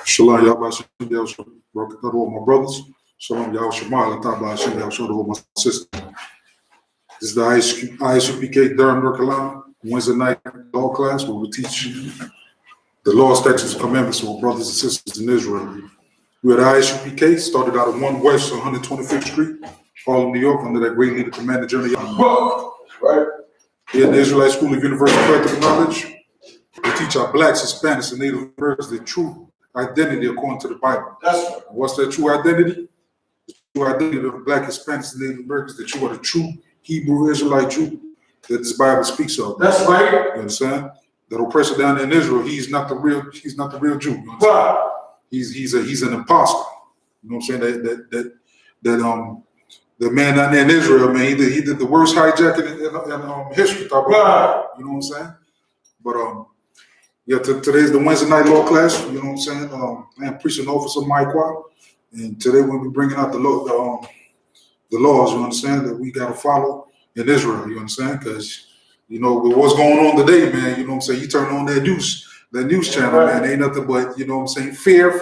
Shalom, y'all. To all my brothers. Shalom, y'all. Shema, to all my sisters. This is the Isupk Durham, North Carolina, Wednesday night law class where we teach you the law, statutes, and commandments of our brothers and sisters in Israel. We're at Isupk, started out at 1 West 125th Street, Harlem, New York, under that great leader, Commander General. Right. Here in the Israelite School of Universal Practical Knowledge, we teach our blacks, Hispanics, and Native Americans the true identity according to the Bible. That's right. What's that true identity? The true identity of black, Hispanics, and Native Americans, that you are the true Hebrew Israelite Jew that this Bible speaks of. That's right. You understand? That oppressor down there in Israel, he's not the real Jew. You understand? Right. He's an imposter. You know what I'm saying? The man down there in Israel, man, he did the worst hijacking in history. Right. You know what I'm saying? But yeah, today's the Wednesday night law class. You know what I'm saying? I'm preaching officer Maiqua, and today we'll be bringing out the laws. You understand that we gotta follow in Israel. You understand? Because you know what's going on today, man. You know what I'm saying? You turn on that news channel, right, man. Ain't nothing but, you know what I'm saying, fear.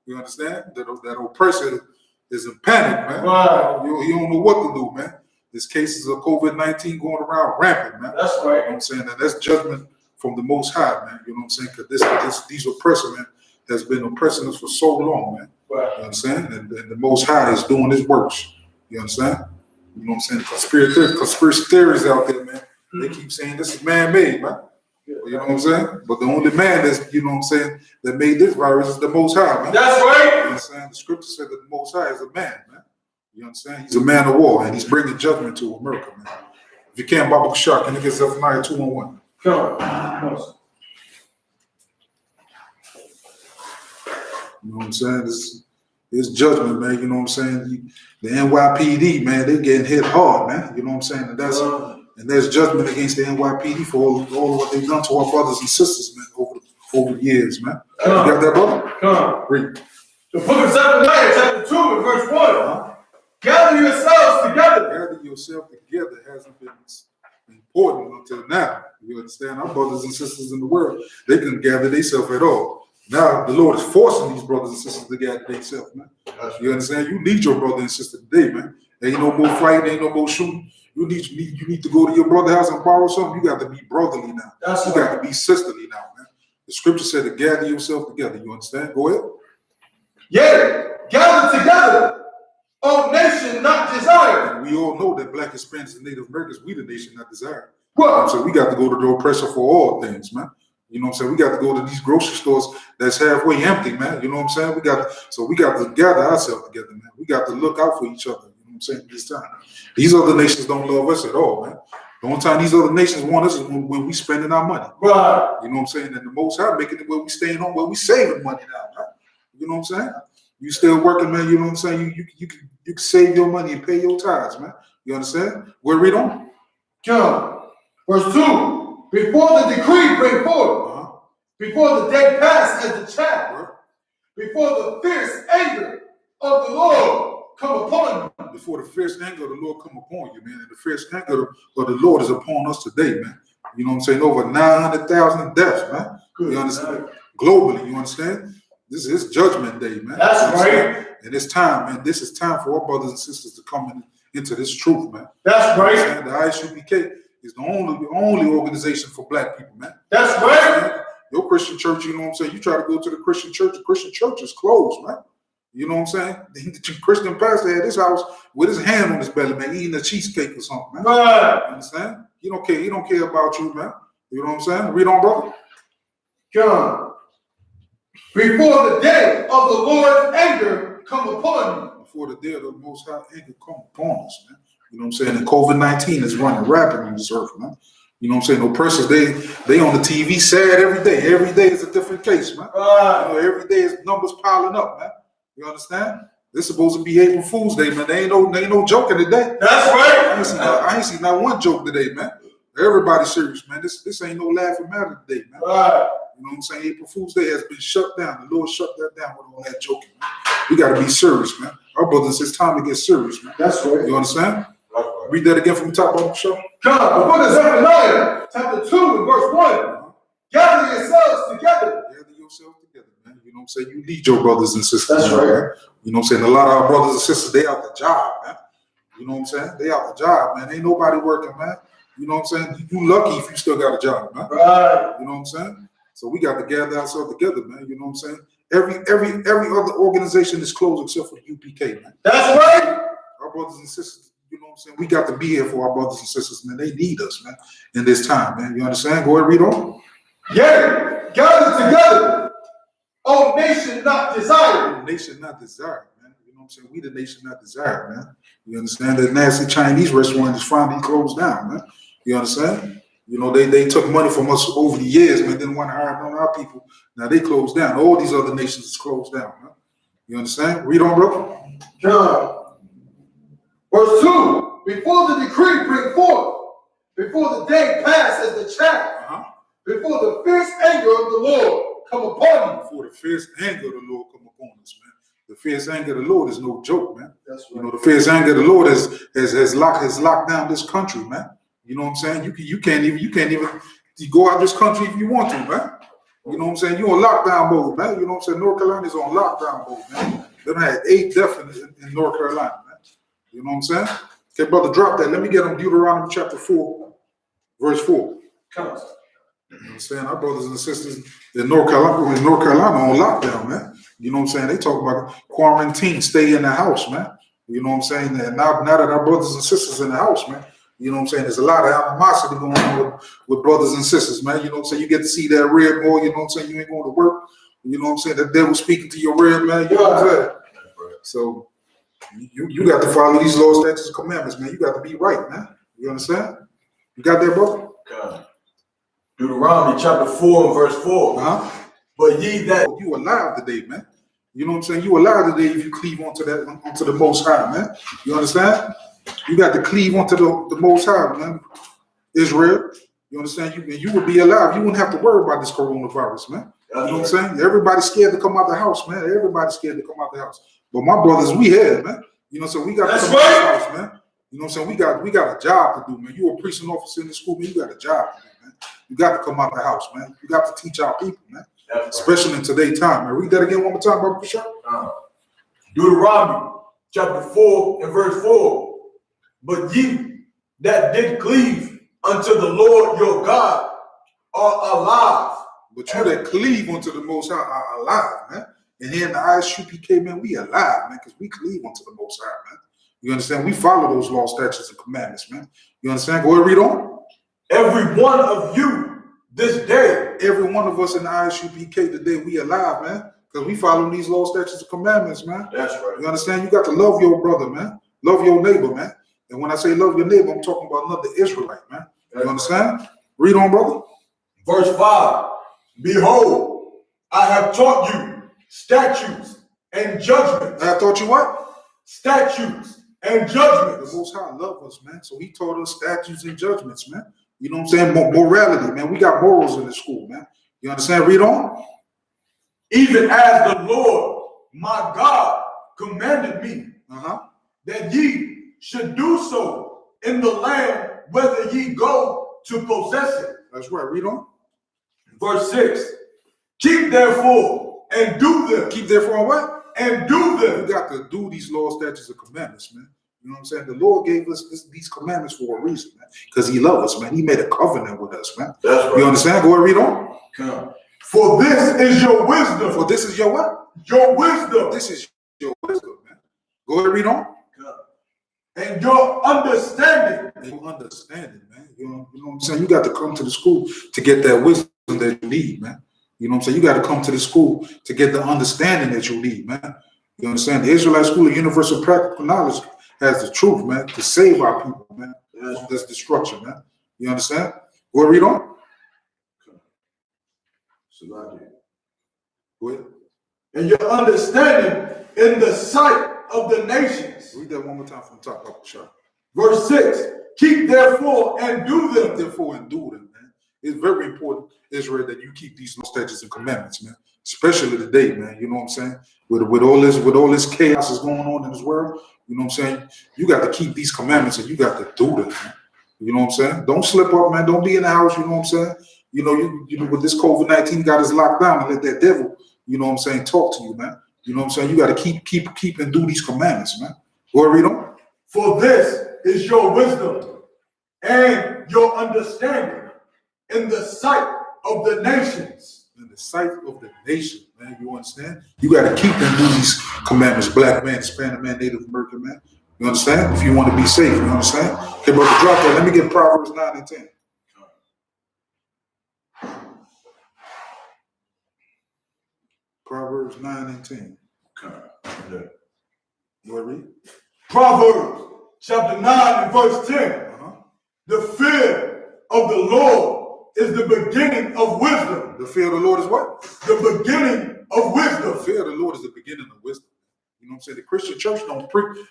You understand? That oppressor is in panic, man. Right. You don't know what to do, man. There's cases of COVID-19 going around rampant, man. That's right. You know what I'm saying? And that's judgment from the Most High, man. You know what I'm saying? Because these oppressors, man, has been oppressing us for so long, man. Right. You understand? And the Most High is doing his works. You understand? You know what I'm saying? Conspiracy theories out there, man. They keep saying this is man-made, man. You know what I'm saying? But the only man that's, you know what I'm saying, that made this virus is the Most High, man. That's right. You understand? The scripture said that the Most High is a man, man. You understand? He's a man of war, and he's bringing judgment to America, man. If you can't, Baba Kashak, can you get Zephaniah 2:1? Sure. You know what I'm saying? It's judgment, man. You know what I'm saying? The NYPD, man, they're getting hit hard, man. You know what I'm saying? And there's judgment against the NYPD for all of what they've done to our brothers and sisters, man, over the years, man. You got that, brother? Come on. Read. The book of Zephaniah, chapter 2, and verse 1. Gather yourselves together. Gather yourself together hasn't been important until now. You understand? Our brothers and sisters in the world, they couldn't gather themselves at all. Now the Lord is forcing these brothers and sisters to gather themselves, man. You understand? You need your brother and sister today, man. There ain't no more fighting, ain't no more shooting. You need to go to your brother's house and borrow something. You got to be brotherly now. You got to be sisterly now, man. The scripture said to gather yourself together. You understand? Go ahead. Yeah, gather together, O nation not desired. And we all know that black, Hispanics, and Native Americans, we the nation not desired. What? So we got to go to the oppressor for all things, man. You know what I'm saying? We got to go to these grocery stores that's halfway empty, man. You know what I'm saying? We got to gather ourselves together, man. We got to look out for each other. You know what I'm saying? This time, these other nations don't love us at all, man. The only time these other nations want us is when we spending our money. Right. You know what I'm saying? And the Most High making it where we staying home, where we saving money now, man. You know what I'm saying? You still working, man. You know what I'm saying? You can save your money and pay your tithes, man. You understand? We'll read on. John, verse 2. Before the decree bring forth, before the day pass as the chaff, before the fierce anger of the Lord come upon you. Before the fierce anger of the Lord come upon you, man. And the fierce anger of the Lord is upon us today, man. You know what I'm saying? Over 900,000 deaths, man. Good. You understand? Globally, you understand? This is judgment day, man. That's right. And it's time, man. This is time for our brothers and sisters to come into this truth, man. That's right. The Isupk is the only organization for black people, man. That's right. Your Christian church, you know what I'm saying? You try to go to the Christian church is closed, man. You know what I'm saying? The Christian pastor had his house with his hand on his belly, man, eating a cheesecake or something, man. Right. You understand? He don't care about you, man. You know what I'm saying? Read on, brother. John. Before the day of the Lord's anger come upon you. Before the day of the Most High anger come upon us, man. You know what I'm saying? And COVID-19 is running rapid on this earth, man. You know what I'm saying? Oppressors, they on the TV sad every day. Every day is a different case, man. Every day is numbers piling up, man. You understand? This is supposed to be April Fool's Day, man. There ain't no joking today. That's right. I ain't seen not one joke today, man. Everybody's serious, man. This ain't no laughing matter today, man. Right. You know what I'm saying? April Fool's Day has been shut down. The Lord shut that down with all that joking, man. We got to be serious, man. Our brothers, it's time to get serious, man. That's right. You understand? Right. Read that again from the top of the show. God, the book of Zephaniah, chapter 2, and verse 1. Gather yourselves together. Gather yourselves together, man. You know what I'm saying? You lead your brothers and sisters. That's right. Man. You know what I'm saying? A lot of our brothers and sisters, they out the job, man. You know what I'm saying? They out the job, man. Ain't nobody working, man. You know what I'm saying? You lucky if you still got a job, man. Right. You know what I'm saying? So we got to gather ourselves together, man. You know what I'm saying? Every other organization is closed except for the UPK, man. That's right. Our brothers and sisters, you know what I'm saying? We got to be here for our brothers and sisters, man. They need us, man, in this time, man. You understand? Go ahead, read on. Yeah, gather together. Oh, nation not desired. Nation not desired, man. You know what I'm saying? We the nation not desired, man. You understand? That nasty Chinese restaurant is finally closed down, man. You understand? You know, they took money from us over the years, man. Didn't want to hire none of our people. Now they closed down. All these other nations is closed down, man. You understand? Read on, brother. John. Verse 2. Before the decree bring forth, before the day pass as the chaff, before the fierce anger of the Lord come upon you. Before the fierce anger of the Lord come upon us, man. The fierce anger of the Lord is no joke, man. That's right. You know, the fierce anger of the Lord has locked down this country, man. You know what I'm saying? You can't even go out this country if you want to, man. You know what I'm saying? You're on lockdown mode, man. You know what I'm saying? North Carolina's on lockdown mode, man. They done had 8 deaths in North Carolina, man. You know what I'm saying? Okay, brother, drop that. Let me get on Deuteronomy chapter 4, verse 4. Come on. You know what I'm saying? Our brothers and sisters in North Carolina on lockdown, man. You know what I'm saying? They talk about quarantine, stay in the house, man. You know what I'm saying? And now that our brothers and sisters in the house, man, you know what I'm saying? There's a lot of animosity going on with brothers and sisters, man. You know what I'm saying? You get to see that rib more, you know what I'm saying? You ain't going to work. You know what I'm saying? The devil speaking to your rib, man. You know what I'm saying? So you got to follow these laws, statutes, and commandments, man. You got to be right, man. You understand? You got that, brother? God. Deuteronomy chapter 4 and verse 4. But ye that you alive today, man. You know what I'm saying? You alive today if you cleave onto the Most High, man. You understand? You got to cleave onto the Most High, man. Israel. You understand? You would be alive. You wouldn't have to worry about this coronavirus, man. You know what I'm saying? Everybody's scared to come out the house, man. Everybody's scared to come out the house. But my brothers, we here, man. You know, so we got to come out the house, man. You know what I'm saying? We got a job to do, man. You a preaching officer in the school, man. You got a job to do, man. You got to come out the house, man. You got to teach our people, man. Especially in today's time, man. Read that again one more time, brother Bishop. Deuteronomy chapter 4 and verse 4. But ye that did cleave unto the Lord your God are alive. But you that cleave unto the Most High are alive, man. And here in the Isupk, man, we alive, man, because we cleave unto the Most High, man. You understand? We follow those laws, statutes, and commandments, man. You understand? Go ahead, read on. Every one of you this day. Every one of us in the Isupk today, we alive, man. Because we follow these laws, statutes, and commandments, man. That's right. You understand? You got to love your brother, man. Love your neighbor, man. And when I say love your neighbor, I'm talking about another Israelite, man. You understand? Read on, brother. Verse 5. Behold, I have taught you statutes and judgments. I have taught you what? Statutes and judgments. The Most High loves us, man. So he taught us statutes and judgments, man. You know what I'm saying? Morality, man. We got morals in the school, man. You understand? Read on. Even as the Lord, my God, commanded me that ye should do so in the land whether ye go to possess it. That's right. Read on. Verse 6. Keep therefore and do them. Keep therefore what? And do them. We got to do these laws, statutes, and commandments, man. You know what I'm saying? The Lord gave us these commandments for a reason, man. Because he loves us, man. He made a covenant with us, man. That's right. You understand? Go ahead, read on. Come. For this is your wisdom. For this is your what? Your wisdom. This is your wisdom, man. Go ahead, read on. Come. And your understanding. And your understanding, man. You know what I'm saying? You got to come to the school to get that wisdom that you need, man. You know what I'm saying? You got to come to the school to get the understanding that you need, man. You understand? The Israelite School of Universal Practical Knowledge has the truth, man, to save our people, man, from this destruction, man. You understand? Go read on. Go ahead. And your understanding in the sight of the nations. Read that one more time from the top of the shot. Verse 6. Keep therefore and do them. Keep therefore and do them, man. It's very important, Israel, that you keep these statutes and commandments, man. Especially today, man. You know what I'm saying? With all this chaos is going on in this world, you know what I'm saying? You got to keep these commandments and you got to do them, man. You know what I'm saying? Don't slip up, man. Don't be in the house, you know what I'm saying? You know, with this COVID-19, you got us locked down and let that devil, you know what I'm saying, talk to you, man. You know what I'm saying? You got to keep and do these commandments, man. Go ahead, read on. For this is your wisdom and your understanding in the sight of the nations. In the sight of the nation, man. You understand? You got to keep and do these commandments. Black man, Hispanic man, Native American man. You understand? If you want to be safe, you understand? Okay, brother, drop that. Let me get Proverbs 9 and 10. Proverbs 9 and 10. Okay. You want to read? Proverbs chapter 9 and verse 10. The fear of the Lord is the beginning of wisdom. The fear of the Lord is what? The beginning of wisdom. The fear of the Lord is the beginning of wisdom. You know what I'm saying? The Christian church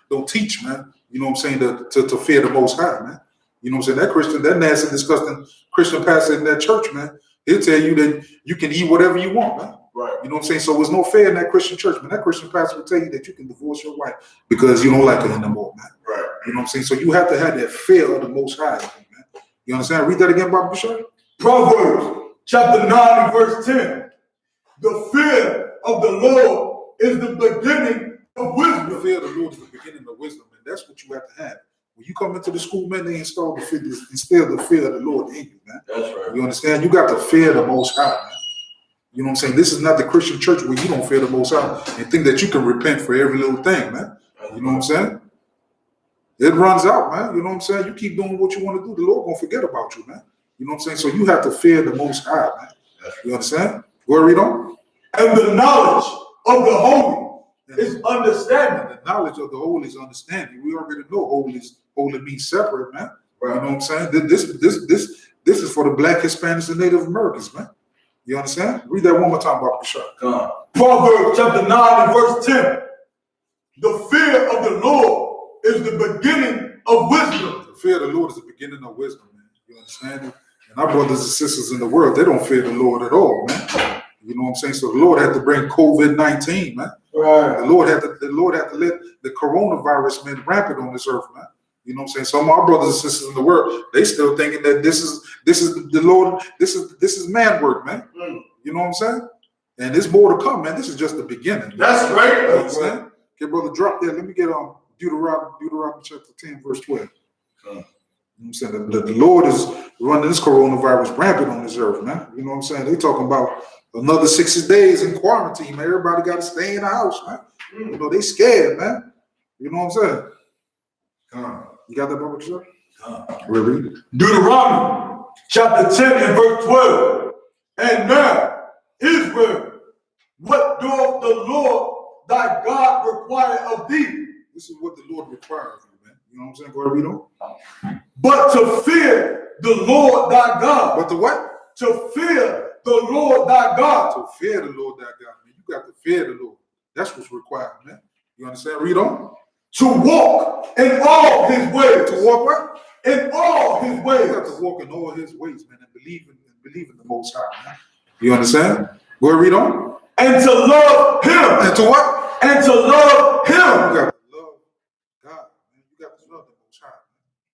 don't teach, man. You know what I'm saying? To fear the Most High, man. You know what I'm saying? That nasty, disgusting Christian pastor in that church, man, he'll tell you that you can eat whatever you want, man. Right. You know what I'm saying? So there's no fear in that Christian church, man. That Christian pastor will tell you that you can divorce your wife because you don't like her anymore, man. Right. You know what I'm saying? So you have to have that fear of the Most High, man. You understand? Read that again, Baba Bashar. Proverbs chapter 9 and verse 10. The fear of the Lord is the beginning of wisdom. The fear of the Lord is the beginning of wisdom, and that's what you have to have. When you come into the school, man, they instill the fear of the Lord in you, man. That's right. You understand? You got to fear the Most High, man. You know what I'm saying? This is not the Christian church where you don't fear the Most High and think that you can repent for every little thing, man. You know what I'm saying? It runs out, man. You know what I'm saying? You keep doing what you want to do, the Lord gonna forget about you, man. You know what I'm saying? So you have to fear the Most High, man. You understand? Go ahead, read on. And the knowledge of the holy is understanding. The knowledge of the holy is understanding. We already know holy means separate, man. Right. You know what I'm saying? This is for the Black, Hispanics, and Native Americans, man. You understand? Read that one more time, Baba Bashar. Proverbs chapter 9 and verse 10. The fear of the Lord is the beginning of wisdom. The fear of the Lord is the beginning of wisdom, man. You understand it? And our brothers and sisters in the world, they don't fear the Lord at all, man. You know what I'm saying? So the Lord had to bring COVID-19, man. Right. The Lord had to let the coronavirus, man, rampant on this earth, man. You know what I'm saying? Some of our brothers and sisters in the world, they still thinking that this is the Lord, this is man work, man. You know what I'm saying? And there's more to come, man. This is just the beginning. That's right. You know what I'm saying? Okay, brother, drop there. Let me get Deuteronomy chapter 10, verse 12. You know what I'm saying? The Lord is running this coronavirus rampant on this earth, man. You know what I'm saying? They talking about another 60 days in quarantine, man. Everybody got to stay in the house, man. You know, they scared, man. You know what I'm saying? You got that, Baba Sir? Read. Deuteronomy chapter 10 and verse 12. And now, Israel, what doth the Lord thy God require of thee? This is what the Lord requires of you, man. You know what I'm saying? Go ahead, read on. But to fear the Lord thy God. But to what? To fear the Lord thy God. To fear the Lord thy God, man. You got to fear the Lord. That's what's required, man. You understand? Read on. To walk in all his ways. To walk what? In all his ways. You got to walk in all his ways, man, and believe in the Most High, man. You understand? Go ahead, read on. And to love him. And to what? And to love him. You got to love God, man. You got to love the Most High,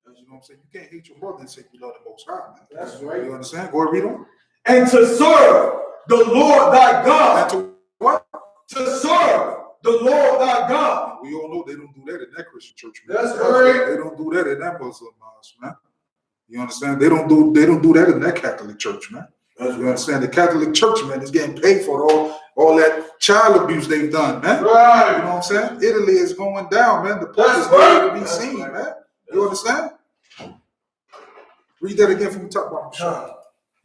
man. You know what I'm saying? You can't hate your brother and say you love the Most High, man. That's right. You understand? Go ahead, read on. And to serve the Lord thy God. And to what? To serve the Lord thy God. We all know they don't do that in that Christian church, man. That's right. They don't do that in that Muslim mosque, man. You understand? They don't do that in that Catholic church, man. You understand? The Catholic Church, man, is getting paid for all that child abuse they've done, man. Right. You know what I'm saying? Italy is going down, man. The Pope is going to be seen, man. You understand? Read that again from the top bottom.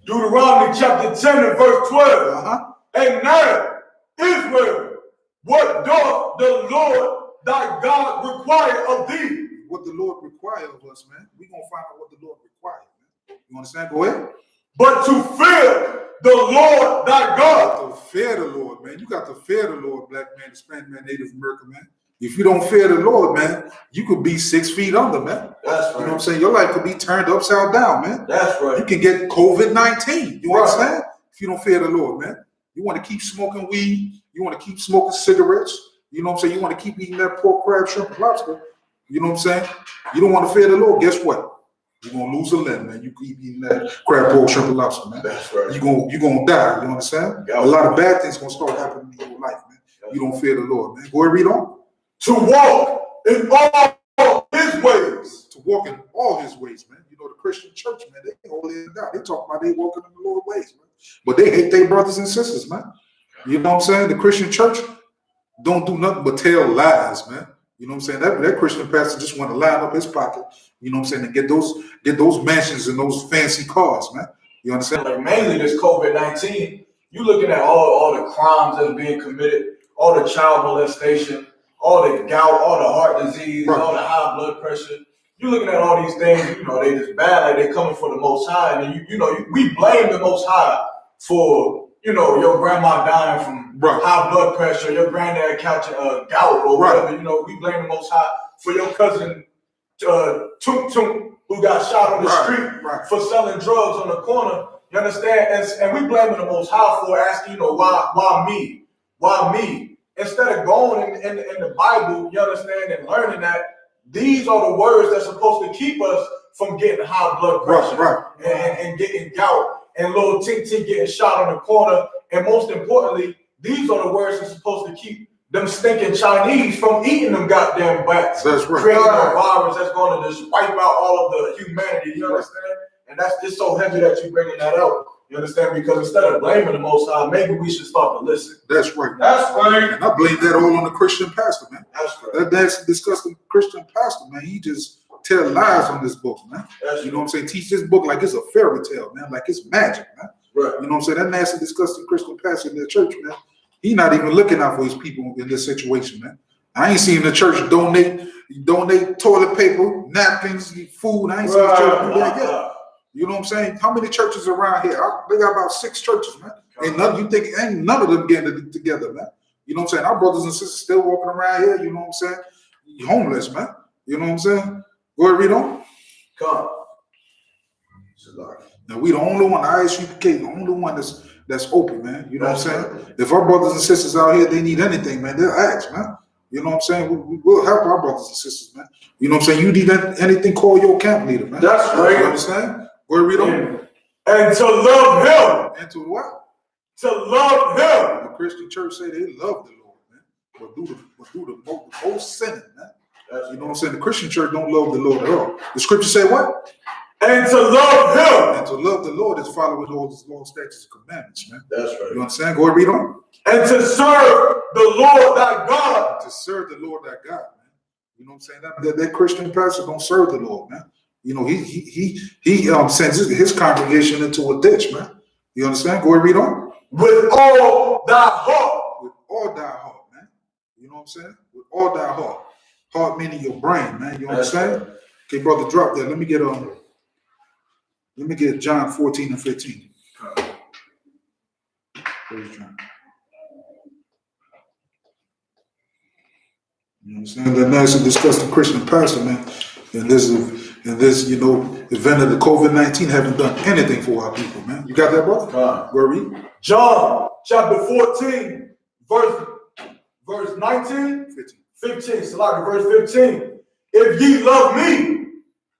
Deuteronomy chapter 10 and verse 12. And now, Israel, what doth the Lord thy God require of thee? what the Lord requires of us, man. We're going to find out what the Lord requires, man. You understand? Go ahead. But to fear the Lord thy God. To fear the Lord, man. You got to fear the Lord, black man, Hispanic man, Native American, man. If you don't fear the Lord, man, you could be 6 feet under, man. That's right. You know what I'm saying? Your life could be turned upside down, man. That's right. You can get COVID-19. You understand? If you don't fear the Lord, man. You want to keep smoking weed. You want to keep smoking cigarettes. You know what I'm saying? You want to keep eating that pork, crab, shrimp, and lobster. You know what I'm saying? You don't want to fear the Lord. Guess what? You're going to lose a limb, man. You keep eating that crab, pork, shrimp, and lobster, man. That's right. You're gonna die. You understand? A lot of bad things going to start happening in your life, man. You don't fear the Lord, man. Go ahead, read on. To walk in all his ways. To walk in all his ways, man. You know, the Christian church, man, they all in and out. They talk about they walking in the Lord's ways, man. But they hate their brothers and sisters, man. You know what I'm saying? The Christian church don't do nothing but tell lies, man. You know what I'm saying? That Christian pastor just want to line up his pocket, you know what I'm saying, and get those mansions and those fancy cars, man. You understand? Like mainly this COVID-19, you looking at all the crimes that are being committed, all the child molestation, all the gout, all the heart disease, all the high blood pressure. You looking at all these things, you know, they just bad, like they coming for the Most High, and we blame the Most High for, you know, your grandma dying from high blood pressure, your granddad catching gout or whatever. You know, we blame the Most High for your cousin Tunk Tunk who got shot on the street for selling drugs on the corner. You understand? And we blaming the Most High for asking, you know, why me? Why me? Instead of going in the Bible, you understand, and learning that these are the words that's supposed to keep us from getting high blood pressure and getting gout and little Tink Tink getting shot on the corner. And most importantly, these are the words that's supposed to keep them stinking Chinese from eating them goddamn bats. That's right. Creating a virus that's going to just wipe out all of the humanity. You understand? And that's just so heavy that you're bringing that out. You understand? Because instead of blaming the Most High, maybe we should start to listen. That's right. That's right. And I blame that all on the Christian pastor, man. That's right. That's disgusting Christian pastor, man. He just tell lies on this book, man. You know what I'm saying? Teach this book like it's a fairy tale, man. Like it's magic, man. Right. You know what I'm saying? That nasty, disgusting Christian pastor in their church, man. He not even looking out for his people in this situation, man. I ain't seen the church donate toilet paper, napkins, food. I ain't seen the church do that yet. You know what I'm saying? How many churches around here? They got about 6 churches, man. Ain't none of them getting it together, man. You know what I'm saying? Our brothers and sisters still walking around here, you know what I'm saying? Homeless, man. You know what I'm saying? Go ahead, read on. Come. Now we the only one, Isupk, the only one that's open, man. You know what I'm saying? If our brothers and sisters out here, they need anything, man, they'll ask, man. You know what I'm saying? We'll help our brothers and sisters, man. You know what I'm saying? You need anything, call your camp leader, man. That's right. You know what I'm saying? Go ahead, read on. And to love him. And to what? To love him. The Christian church say they love the Lord, man. But do the most sinning, man. You know what I'm saying? The Christian church don't love the Lord at all. The scripture say what? And to love him. And to love the Lord is following all his law, statutes, and commandments, man. That's right. You understand? Go ahead, read on. And to serve the Lord thy God. To serve the Lord thy God, man. You know what I'm saying? That Christian pastor don't serve the Lord, man. You know, he sends his congregation into a ditch, man. You understand? Go ahead, read on. With all thy heart. With all thy heart, man. You know what I'm saying? With all thy heart. Heart meaning your brain, man. You understand? Okay, brother, drop that. Let me get John 14 and 15. You understand? That nasty, disgusting Christian pastor, man. And this, you know, event of the COVID-19 haven't done anything for our people, man. You got that, brother? Go read. John chapter 14, verse 19, 15. So like verse 15. If ye love me,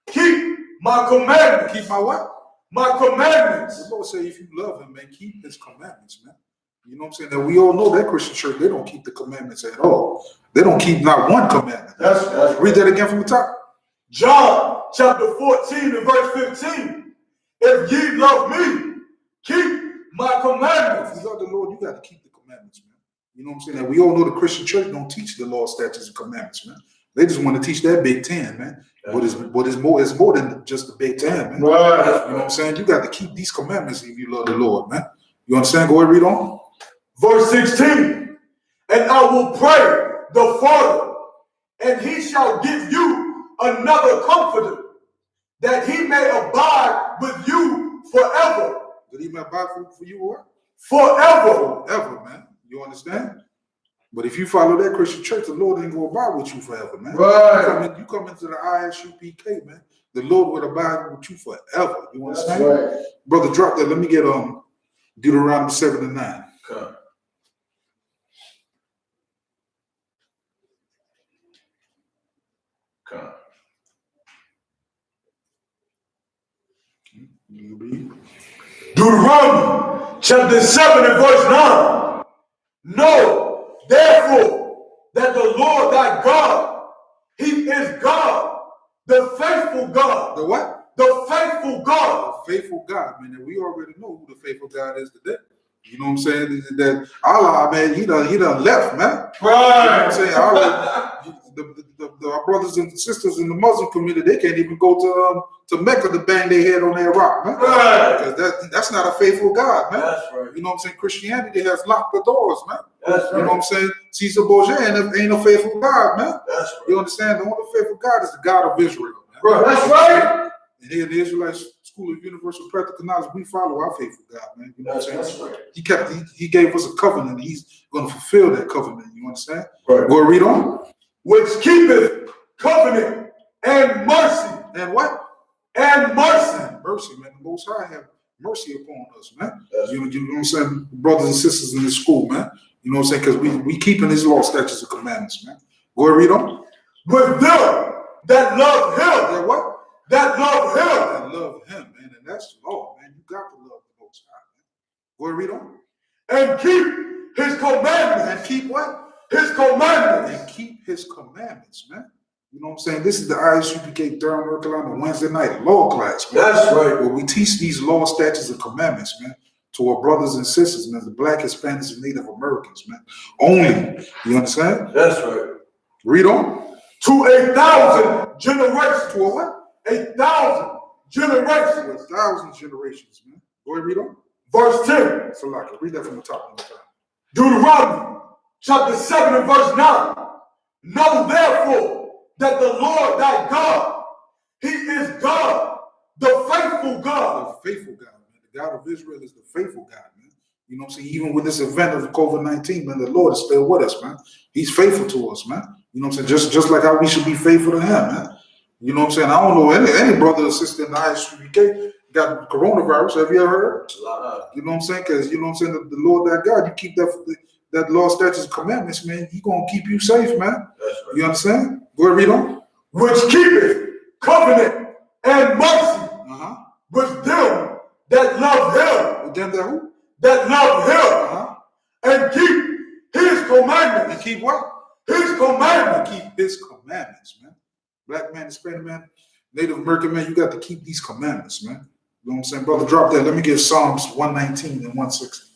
keep my commandments. Keep my what? My commandments. The Lord say if you love him, man, keep his commandments, man. You know what I'm saying? Now we all know that Christian church, they don't keep the commandments at all. They don't keep not one commandment. That's read that again from the top. John chapter 14 and verse 15. If ye love me, keep my commandments. If you love the Lord, you got to keep the commandments, man. You know what I'm saying? Now we all know the Christian church don't teach the law, statutes, and commandments, man. They just want to teach that Big Ten, man. But it's more than just the Big Ten, man. Right. You know what I'm saying? You got to keep these commandments if you love the Lord, man. You understand? Go ahead, read on. Verse 16. And I will pray the Father, and he shall give you another comforter, that he may abide with you forever. That he may abide for you what? Forever. Forever, man. You understand? But if you follow that Christian church, the Lord ain't going to abide with you forever, man. Right. You come into the Isupk, man. The Lord will abide with you forever. You understand? Right. Brother, drop that. Let me get Deuteronomy 7 and 9. Okay. Okay. You read? Durham chapter 7 and verse 9. Know therefore that the Lord thy God, he is God, the faithful God. The what? The faithful God. The faithful God, man. And we already know who the faithful God is today. You know what I'm saying? That Allah, man, he done left, man. Right. You know what I'm saying? Our brothers and sisters in the Muslim community, they can't even go to Mecca to bang their head on their rock, man. Right. Because that's not a faithful God, man. That's right. You know what I'm saying? Christianity has locked the doors, man. That's right. You know what I'm saying? Caesar Borgia ain't a faithful God, man. That's right. You understand? The only faithful God is the God of Israel, man. Right. That's right. And here in the Israelite School of Universal Practical Knowledge, we follow our faithful God, man. You know what I'm saying? That's right. He gave us a covenant, and he's going to fulfill that covenant. You understand? Right. Go read on. Which keepeth covenant and mercy. And what? And mercy. And mercy, man. The Most High have mercy upon us, man. That's You know what I'm saying? Brothers and sisters in this school, man. You know what I'm saying? Because we keeping his law, statutes, and commandments, man. Go read on. With them that love him. That what? That love him. That love him, man. And that's the law, man. You got to love the Most High, man. Go read on. And keep his commandments. And keep what? His commandments. And keep his commandments, man. You know what I'm saying? This is the Isupk Durham, North Carolina Wednesday night law class, man. That's right. Where we teach these law, statutes, and commandments, man, to our brothers and sisters, man, the Black, Hispanics, and Native Americans, man. Only. You understand? That's right. Read on. To 1,000 generations. To a what? 1,000 generations. To 1,000 generations, man. Go ahead, read on. Verse 10. Salaki, read that from the top one more time. Deuteronomy chapter 7 and verse 9. Know therefore that the Lord thy God, he is God, the faithful God. The faithful God, man. The God of Israel is the faithful God, man. You know what I'm saying? Even with this event of COVID-19, man, the Lord is still with us, man. He's faithful to us, man. You know what I'm saying? Just like how we should be faithful to him, man. You know what I'm saying? I don't know any brother or sister in the Isupk got coronavirus. Have you ever heard? You know what I'm saying? Because you know what I'm saying? The Lord thy God, you keep that law, statutes, and commandments, man. He gonna keep you safe, man. That's right. You understand? Go ahead, read on. Which keepeth covenant and mercy with them that love him. With them that who? That love him. And keep his commandments. And keep what? His commandments. And keep his commandments, man. Black man, Hispanic man, Native American man, you got to keep these commandments, man. You know what I'm saying? Brother, drop that. Let me get Psalms 119 and 160.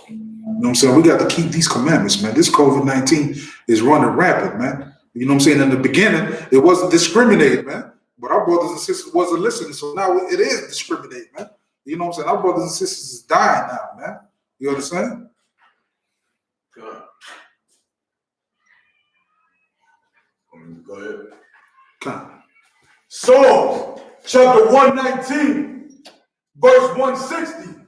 You know what I'm saying? We got to keep these commandments, man. This COVID-19 is running rampant, man. You know what I'm saying? In the beginning, it wasn't discriminated, man. But our brothers and sisters wasn't listening, so now it is discriminated, man. You know what I'm saying? Our brothers and sisters is dying now, man. You understand? Good. Go ahead. Okay. Psalms chapter 119, verse 160.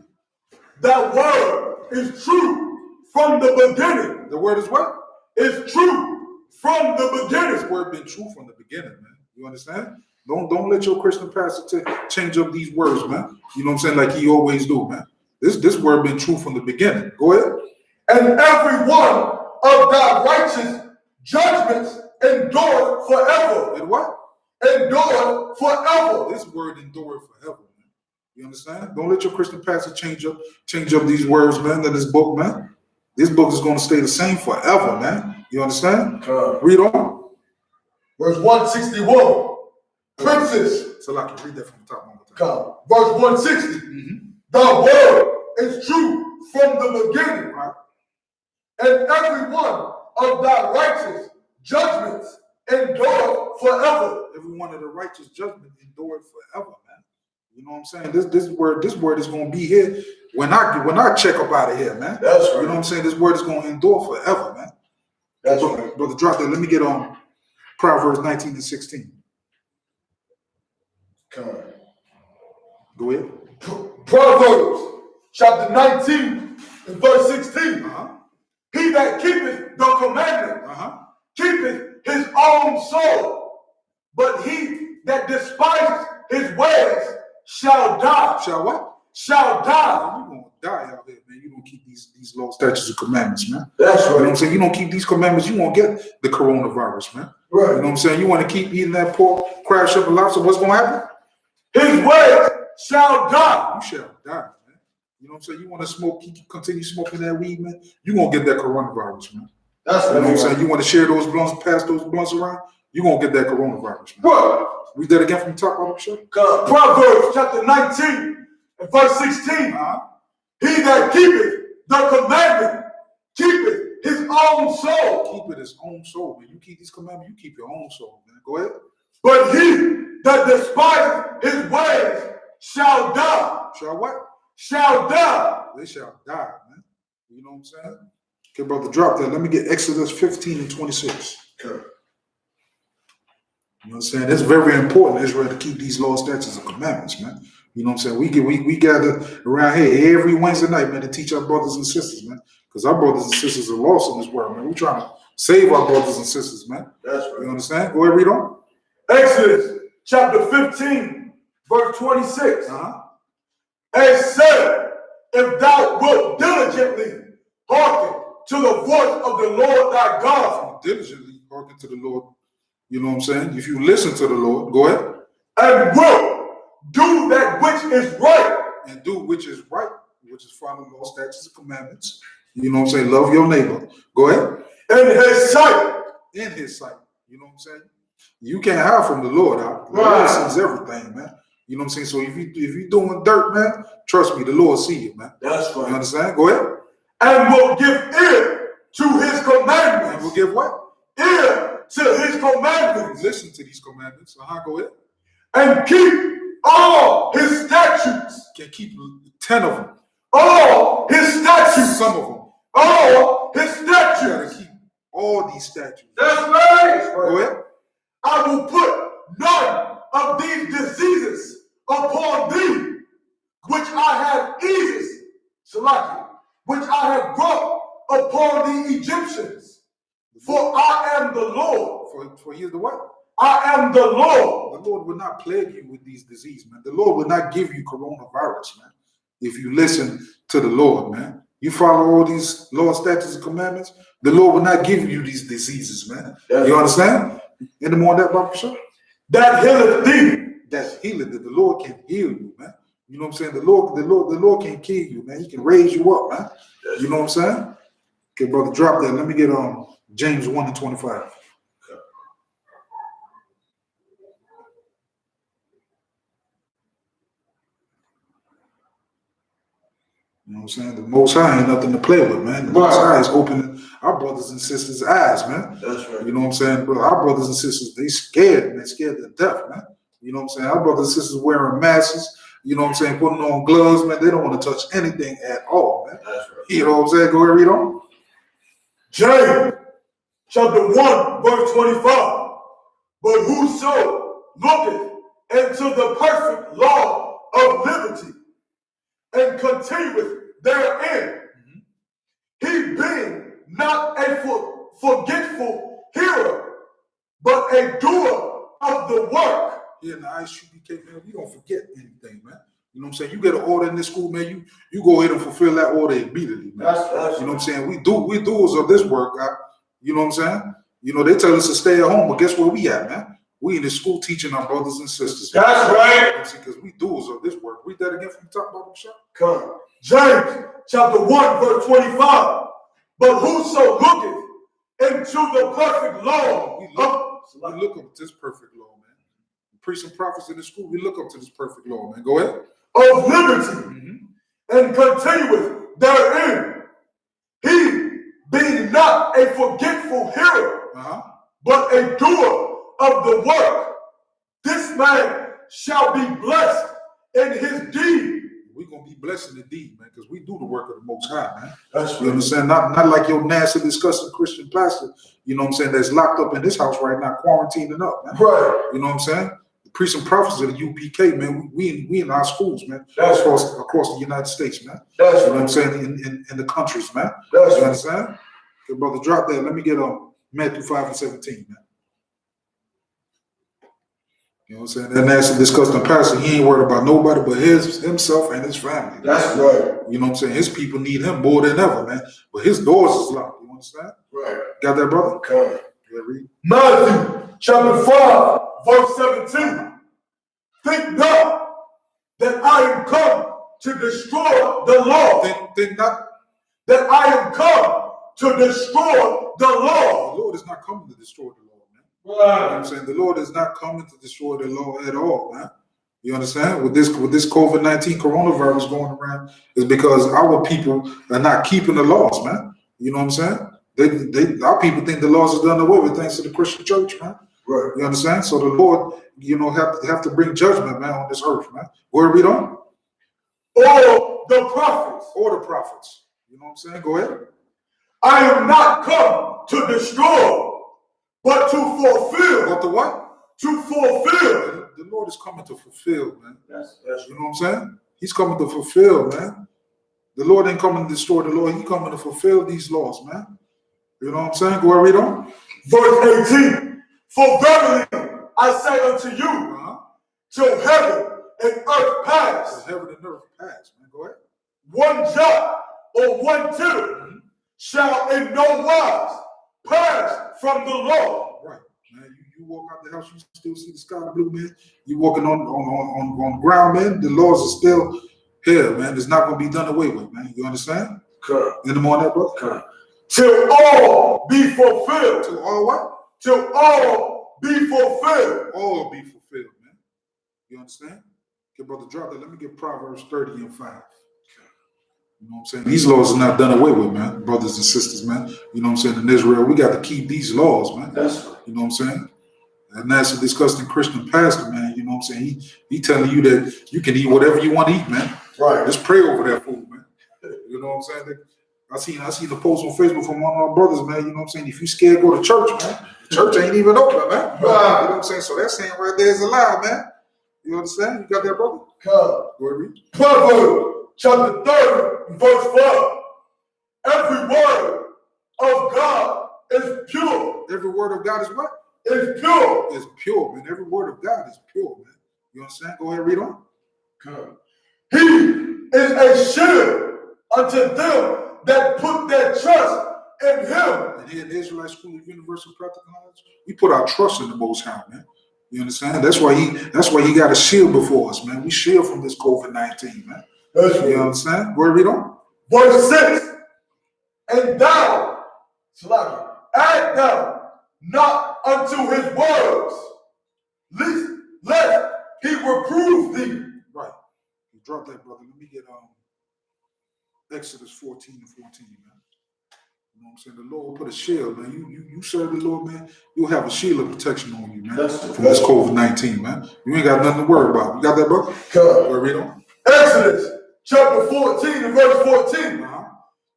That word is true from the beginning. The word is what? It's true from the beginning. This word been true from the beginning, man. You understand? Don't let your Christian pastor change up these words, man. You know what I'm saying? Like he always do, man. This word been true from the beginning. Go ahead. And every one of thy righteous judgments endure forever. And what? Endure forever. This word endure forever, man. You understand? Don't let your Christian pastor change up these words, man, in this book, man. This book is going to stay the same forever, man. You understand? Read on. Verse 161. Princes. So I can read that from the top one more time. Verse 160. The word is true from the beginning. Right? And every one of thy righteous judgments endure forever. Every one of the righteous judgments endure forever, man. You know what I'm saying? This word is going to be here when I check up out of here, man. That's right. You know what I'm saying? This word is going to endure forever, man. That's right. Brother, drop that. Let me get on Proverbs 19 and 16. Okay. Go ahead. Proverbs chapter 19 and verse 16. He that keepeth the commandment keepeth his own soul, but he that despises his ways shall die. Shall what? Shall die. You're going to die out there, man. You don't keep these laws, statutes, and commandments, man. That's right. You know what I'm saying? You don't keep these commandments, you won't get the coronavirus, man. Right. You know what I'm saying? You want to keep eating that pork, crab, shrimp, and lobster, what's going to happen? His ways shall die. You shall die, man. You know what I'm saying? You want to smoke, continue smoking that weed, man, you're going to get that coronavirus, man. That's you know what I'm saying? You want to share those blunts, pass those blunts around, you're going to get that coronavirus, man. What? Read that again from the top, Brother Show. Proverbs chapter 19 and verse 16. He that keepeth the commandment keepeth his own soul. Keep it his own soul, man. You keep these commandments, you keep your own soul, man. Go ahead. But he that despises his ways shall die. Shall what? Shall die. They shall die, man. You know what I'm saying? Okay, brother, drop that. Let me get Exodus 15 and 26. Okay. You know what I'm saying? It's very important, Israel, to keep these laws, statutes, and commandments, man. You know what I'm saying? We gather around here every Wednesday night, man, to teach our brothers and sisters, man. Because our brothers and sisters are lost in this world, man. We're trying to save our brothers and sisters, man. That's right. You understand? Go ahead, read on. Exodus chapter 15, verse 26. And said, if thou wilt diligently hearken to the voice of the Lord thy God. Diligently hearken to the Lord. You know what I'm saying? If you listen to the Lord, go ahead. And wilt do that which is right. And do which is right, which is follow law, statutes, and commandments. You know what I'm saying? Love your neighbor. Go ahead. In his sight. In his sight. You know what I'm saying? You can't hide from the Lord. The Lord sees everything, man. You know what I'm saying? So if you're doing dirt, man, trust me, the Lord see you, man. That's right. You understand? Go ahead. And will give ear to his commandments. And will give what? Ear to his commandments. Listen to these commandments. Go ahead. And keep all his statutes. Can keep 10 of them. All his statutes. Some of them. All his statutes. You gotta keep all these statutes. That's right. Go ahead. I will put none of these diseases upon thee, which I have eases, Salaki, which I have brought upon the Egyptians. For I am the Lord. For he is the what? I am the Lord. The Lord will not plague you with these diseases, man. The Lord will not give you coronavirus, man. If you listen to the Lord, man. You follow all these laws, statutes, and commandments, the Lord will not give you these diseases, man. You understand? Any more on that, Brother Bishop? That healeth thee. That healeth thee. The Lord can heal you, man. You know what I'm saying? The Lord can kill you, man. He can raise you up, man. You know what I'm saying? Okay, brother, drop that. Let me get James 1 and 25. You know what I'm saying? The Most High ain't nothing to play with, man. The Most High is opening our brothers and sisters' eyes, man. That's right. You know what I'm saying? Bro, our brothers and sisters, they scared, man. Scared to death, man. You know what I'm saying? Our brothers and sisters wearing masks, you know what I'm saying? Putting on gloves, man. They don't want to touch anything at all, man. That's right. You know what I'm saying? Go ahead, read on. James chapter 1, verse 25. But whoso looketh into the perfect law of liberty and continueth therein, he being not a forgetful hearer, but a doer of the work. Yeah, in the Isupk, man, we don't forget anything, man. You know what I'm saying? You get an order in this school, man, you go ahead and fulfill that order immediately, man. That's you know what I'm saying? We doers of this work, you know what I'm saying? You know, they tell us to stay at home, but guess where we at, man? We in the school teaching our brothers and sisters. That's right. Because we doers of this work. Read that again from the top, Brother Bishop. Come. James chapter 1, verse 25. But whoso looketh into the perfect law, we look up to this perfect law, man. The priests and prophets in the school, we look up to this perfect law, man. Go ahead. Of liberty, and continueth therein. He being not a forgetful hearer, but a doer of the work, this man shall be blessed in his deed. we're gonna be blessed indeed, man, because we do the work of the Most High, man. That's You understand? Not like your nasty, disgusting Christian pastor, you know what I'm saying, that's locked up in this house right now, quarantining up, man. Right. You know what I'm saying? The priests and prophets of the UPK, man, we in our schools, man. That's across the United States, man. That's you know what I'm saying? In the countries, man. That's you understand? Okay, brother, drop that. Let me get Matthew 5:17, man. You know what I'm saying? That nasty, disgusting pastor, he ain't worried about nobody but himself and his family. That's right. You know what I'm saying? His people need him more than ever, man. But his doors is locked. You understand? Right. Got that, brother? Okay. Yeah, read. Matthew chapter 5, verse 17. Think not that I am come to destroy the law. Think not that I am come to destroy the law. The Lord is not coming to destroy the law, man. Right. You know what I'm saying? The Lord is not coming to destroy the law at all, man. You understand? With this COVID-19 coronavirus going around, is because our people are not keeping the laws, man. You know what I'm saying? Our people think the laws are done away with thanks to the Christian church, man. Right. You understand? So the Lord, have to bring judgment, man, on this earth, man. Where read on? Or the prophets. Or the prophets. You know what I'm saying? Go ahead. I am not come to destroy, but to fulfill. But the what? To fulfill. The Lord is coming to fulfill, man. That's you know what I'm saying? He's coming to fulfill, man. The Lord ain't coming to destroy the law. He's coming to fulfill these laws, man. You know what I'm saying? Go ahead, read on. Verse 18. For verily I say unto you, till heaven and earth pass. Till heaven and earth pass, man. Go ahead. One jot or one tittle shall in no wise pass from the law. Right, man. You walk out the house, you still see the sky blue, man. You walking on ground, man. The laws are still here, man. It's not going to be done away with, man. You understand? Correct. In the morning, brother? Correct. Till all be fulfilled. Till all what? Till all be fulfilled. All be fulfilled, man. You understand? Okay, brother, drop that. Let me get Proverbs 30 and 5. You know what I'm saying? These laws are not done away with, man. Brothers and sisters, man. You know what I'm saying? In Israel, we got to keep these laws, man. That's right. You know what I'm saying? And that's a disgusting Christian pastor, man. You know what I'm saying? He telling you that you can eat whatever you want to eat, man. Right. Just pray over that food, man. You know what I'm saying? I seen the post on Facebook from one of our brothers, man. You know what I'm saying? If you scared, go to church, man. The church ain't even open, man. You know what I'm saying? So that saying right there is a lie, man. You understand? You got that, brother? Come. Go ahead, read. Proverbs chapter 30, verse 5. Every word of God is pure. Every word of God is what? Is pure. It's pure, man. Every word of God is pure, man. You understand? Go ahead, read on. Come. He is a shield unto them that put their trust in him. And here in the Israelite School of Universal Practical Knowledge, we put our trust in the Most High, man. You understand? That's why he got a shield before us, man. We shield from this COVID-19, man. That's right. You understand? Go ahead, read on. Verse 6. And thou, add thou not unto his words, lest he reprove thee. Right. You drop that, brother. Let me get Exodus 14 and 14, man. You know what I'm saying? The Lord will put a shield, man. You serve the Lord, man. You'll have a shield of protection on you, man. From this COVID-19, man. You ain't got nothing to worry about. You got that, brother? Go ahead, read on. Exodus chapter 14 and verse 14.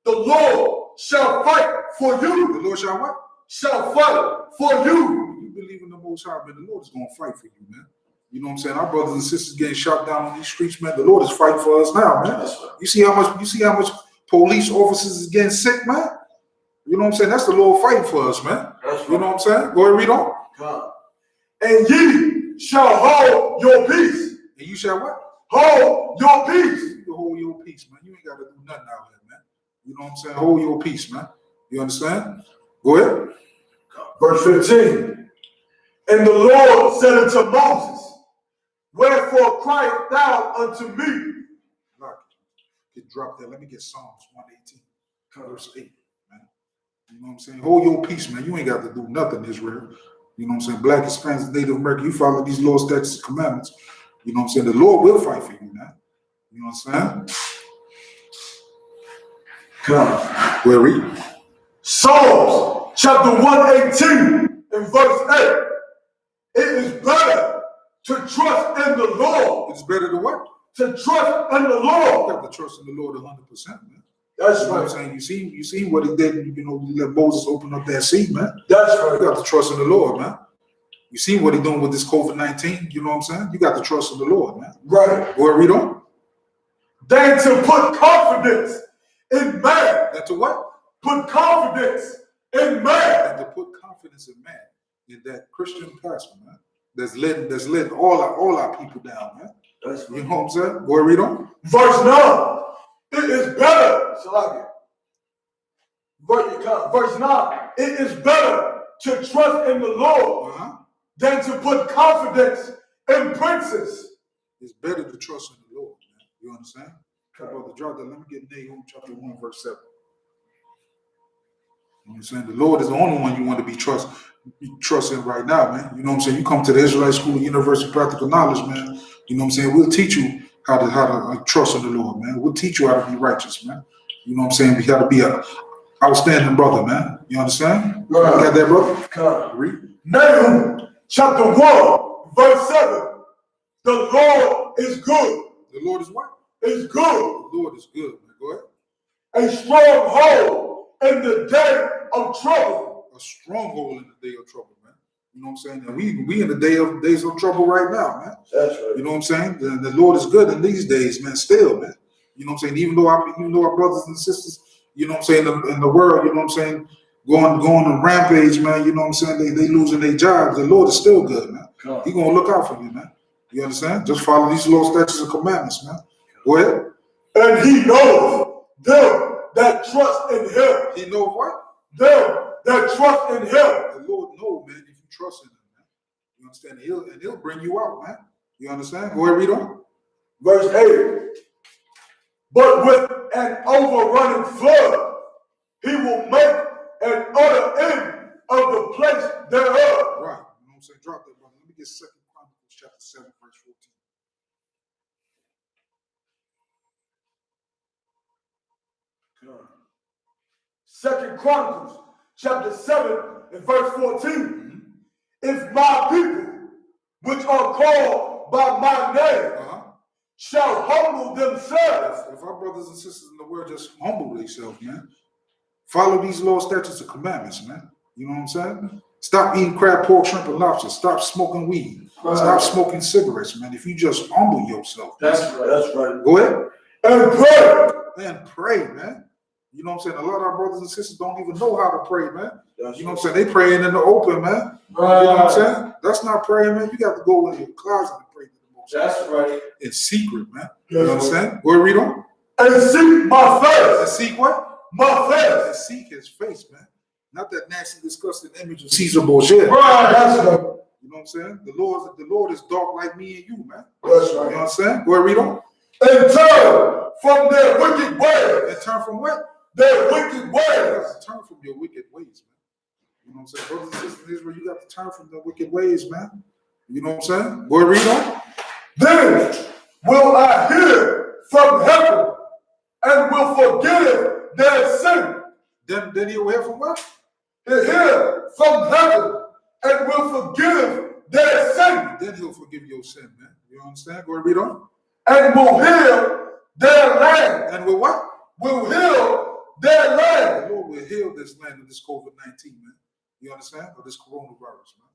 The Lord shall fight for you. The Lord shall what? Shall fight for you. You believe in the Most High, man. The Lord is going to fight for you, man. You know what I'm saying? Our brothers and sisters getting shot down on these streets, man. The Lord is fighting for us now, man. You see how much police officers is getting sick, man? You know what I'm saying? That's the Lord fighting for us, man. You know what I'm saying? Go ahead, read on. God. And ye shall hold your peace. And you shall what? Hold your peace. You hold your peace, man. You ain't got to do nothing out here, man. You know what I'm saying? Hold your peace, man. You understand? Go ahead. Verse 15. And the Lord said unto Moses, wherefore criest thou unto me? Get dropped there. Let me get Psalms 118, verse 8, man. You know what I'm saying? Hold your peace, man. You ain't got to do nothing, Israel. You know what I'm saying? Black, Hispanics, Native American, you follow these laws, statutes, and commandments. You know what I'm saying? The Lord will fight for you, man. You know what I'm saying? Come. Where read? Psalms chapter 118 and verse 8. It is better to trust in the Lord. It's better to what? to trust in the Lord. You got to trust in the Lord 100%, man. That's You know right. what I'm saying? You see what he did, you know, he let Moses open up that sea, man. That's right. You got to trust in the Lord, man. You see what he's doing with this COVID-19, you know what I'm saying? You got to trust in the Lord, man. Right. Go ahead, read on. Than to put confidence in man. That to what? Put confidence in man. And to put confidence in man, in that Christian pastor, man. That's letting all our people down, man. That's right. You know what I'm saying? Go ahead, read on. Verse 9. It is better. Verse 9. It is better to trust in the Lord than to put confidence in princes. It's better to trust in the Lord, man. You understand? Brother, drop that. Let me get Nahum chapter 1, verse 7. You know what I'm saying? The Lord is the only one you want to be trusting right now, man. You know what I'm saying? You come to the Israelite School of University of Practical Knowledge, man. You know what I'm saying? We'll teach you how to trust in the Lord, man. We'll teach you how to be righteous, man. You know what I'm saying? We got to be an outstanding brother, man. You understand? Right. You got that, brother? Read. Nahum chapter 1, verse 7. The Lord is good. The Lord is what? Is good. The Lord is good, man. Go ahead. A stronghold in the day of trouble. A stronghold in the day of trouble, man. You know what I'm saying? And we in the days of trouble right now, man. That's right. You know what I'm saying? The Lord is good in these days, man. Still, man. You know what I'm saying? Even though our brothers and sisters, you know what I'm saying, in the world, you know what I'm saying, going on rampage, man. You know what I'm saying? They losing their jobs. The Lord is still good, man. He gonna look out for you, man. You understand? Just follow these law, statutes, and commandments, man. Go ahead. And he knows them that trust in him. He knows what? Them that trust in him. The Lord knows, man, if you trust in him, man. You understand? He'll bring you out, man. You understand? Go ahead, read on. Verse 8. But with an overrunning flood, he will make an utter end of the place thereof. Right. You know what I'm saying? Drop that, brother. Let me get 2 Chronicles chapter 7, verse 14. Second Chronicles chapter 7 and verse 14. If my people, which are called by my name, shall humble themselves. If our brothers and sisters in the world just humble themselves, man, follow these law, statutes, and commandments, man. You know what I'm saying? Stop eating crab, pork, shrimp, and lobster. Stop smoking weed. Right. Stop smoking cigarettes, man. If you just humble yourself. That's right. That's right. Go ahead. And pray. And pray, man. You know what I'm saying? A lot of our brothers and sisters don't even know how to pray, man. That's you know what I'm saying? They praying in the open, man. Right. You know what I'm saying? That's not praying, man. You got to go in your closet and pray to the Most High. That's right. In secret, man. You know what I'm saying? Go ahead, read on. And seek my face. And seek what? My face. And seek his face, man. Not that nasty, disgusting image of Caesar Borgia. Right. That's right. You know what I'm saying? The Lord is dark like me and you, man. That's right. You know what I'm saying? Go ahead, read on. And turn from their wicked ways. And turn from what? Their wicked ways. Turn from your wicked ways, man. You know what I'm saying? Brothers and sisters in Israel, you got to turn from the wicked ways, man. You know what I'm saying? Go ahead, read on. Then will I hear from heaven and will forgive their sin. Then he'll hear from what? He'll hear from heaven and will forgive their sin. Then he'll forgive your sin, man. You understand? Go ahead, read on. And will heal their land. And will what? Will heal their land. The Lord will heal this land of this COVID-19, man. You understand? Or this coronavirus, man.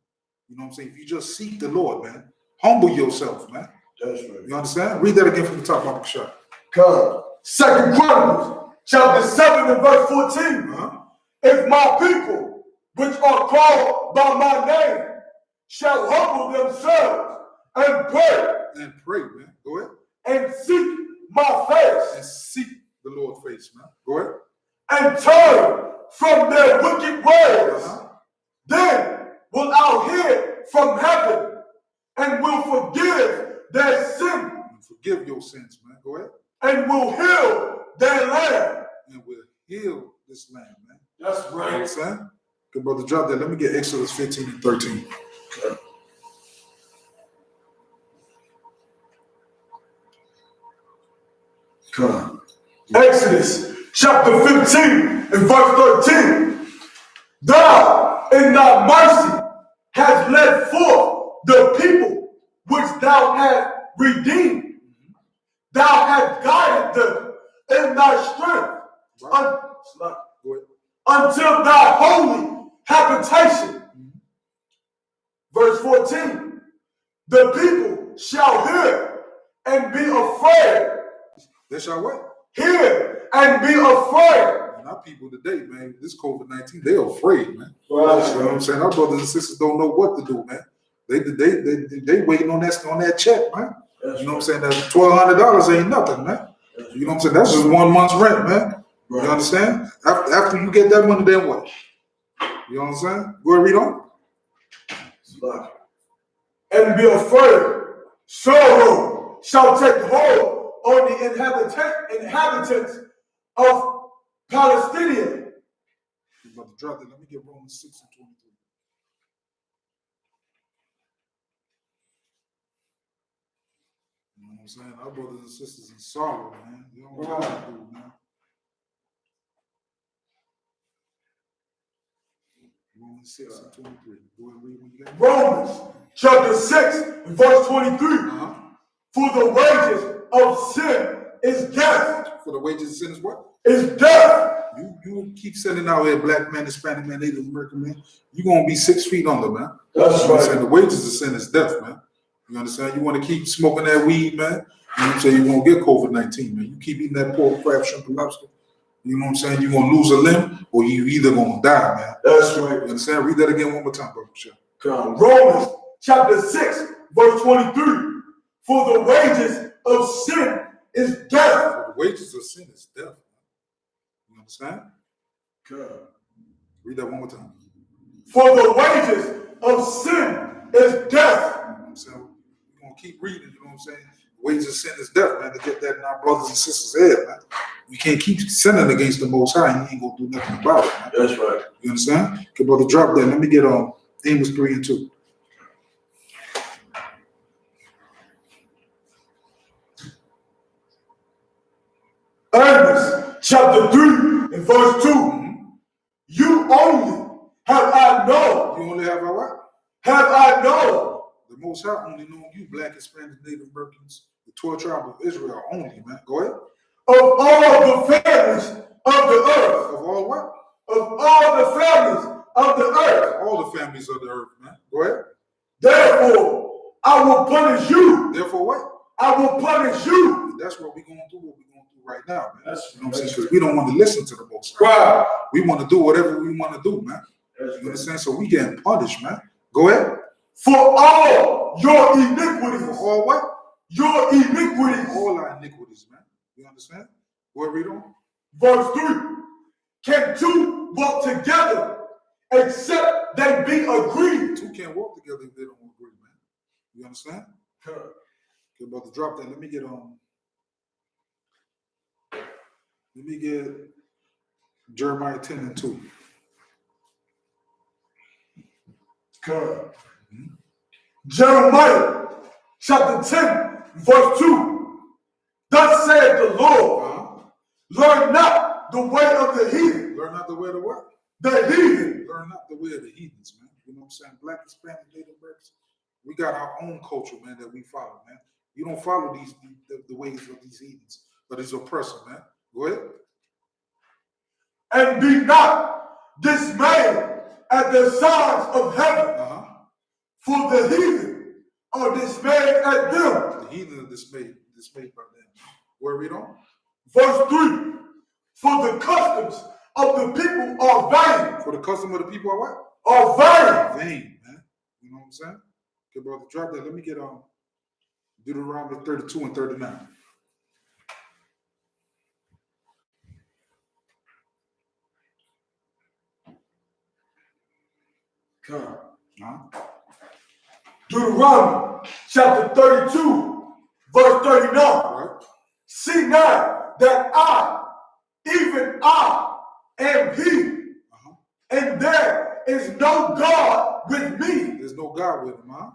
You know what I'm saying? If you just seek the Lord, man, humble yourself, man. That's right. You understand? Read that again from the top of the shot. Come. 2 Chronicles chapter 7 and verse 14. If my people, which are called by my name, shall humble themselves and pray. And pray, man. Go ahead. And seek my face. And seek the Lord's face, man. Go ahead. And turn from their wicked ways. Then will I hear from heaven and will forgive their sin. And forgive your sins, man. Go ahead. And will heal their land. And will heal this land, man. That's right. You know what I'm saying? Good brother, drop that. Let me get Exodus 15 and 13. Okay. Come on. Exodus chapter 15 and verse 13. Thou in thy mercy hast led forth the people which thou hast redeemed, thou hast guided them in thy strength until thy holy habitation. Verse 14, the people shall hear and be afraid. They shall what? Hear and be afraid. And our people today, man, this COVID-19, they're afraid, man. Right. You know what I'm saying? Our brothers and sisters don't know what to do, man. They waiting on that check, man. That's you know what I'm saying? That $1,200 ain't nothing, man. You know what I'm saying? That's just 1 month's rent, man. Right. You understand? After you get that money, then what? You know what I'm saying? Go ahead, read on. And be afraid. Sorrow shall take hold on the inhabitants of Palestine. I'm about to drop it. Let me get Romans 6 and 23. You know what I'm saying? Our brothers and sisters in sorrow, man. You don't know what to do, man. Romans 6 and 23. Go ahead and read what you got. Romans chapter 6, verse 23. For the wages of sin is death. For the wages of sin is what? Is death. You keep sending out here black man, Hispanic man, Native American man. You're going to be 6 feet under, man. That's right. The wages of sin is death, man. You understand? You want to keep smoking that weed, man. You know what I'm saying? You're going to get COVID-19, man. You keep eating that pork, crab, shrimp, and lobster. You know what I'm saying? You're going to lose a limb or you either going to die, man. That's right. You understand? Read that again one more time, Brother Michelle. Romans chapter 6, verse 23. For the wages of sin is death. For the wages of sin is death. You understand? God. Read that one more time. For the wages of sin is death. You know what I'm saying? We're going to keep reading, you know what I'm saying? The wages of sin is death, man, to get that in our brothers and sisters' head, man. You can't keep sinning against the Most High and you ain't going to do nothing about it, man. That's right. You understand? Okay, brother, drop that. Let me get Amos 3 and 2. Amos chapter 3 and verse 2. You only have I known. You only have I what? Have I known. The Most High only known you, black, Hispanic, Native Americans, the 12 tribes of Israel only, man. Go ahead. Of all the families of the earth. Of all what? Of all the families of the earth. All the families of the earth, man. Go ahead. Therefore, I will punish you. Therefore what? I will punish you. And that's what we're going to do, right now, man. That's, you know what I'm saying? Because we don't want to listen to the Most High. Wow. We want to do whatever we want to do, man. You understand? So we getting punished, man. Go ahead. For all your iniquities. For all what? Your iniquities. All our iniquities, man. You understand? Go ahead, read on. Verse 3. Can two walk together except they be agreed? Two can't walk together if they don't agree, man. You understand? Good. Okay, about to drop that. Let me get Jeremiah 10 and 2. Good. Jeremiah chapter 10, verse 2. Thus saith the Lord, learn not the way of the heathen. Learn not the way of the what? The heathen. Learn not the way of the heathens, man. You know what I'm saying? Black, Hispanic, Native Americans. We got our own culture, man, that we follow, man. You don't follow the ways of these heathens, but it's oppressive, man. Go ahead. And be not dismayed at the signs of heaven, for the heathen are dismayed at them. The heathen are dismayed by them. Where read on? Verse 3. For the customs of the people are vain. For the custom of the people are what? Are vain. Vain, man. You know what I'm saying? Okay, brother, drop that. Let me get Deuteronomy 32 and 39. Come. Deuteronomy chapter 32, verse 39. Right. See now that I, even I, am He, and there is no God with me. There's no God with him, huh?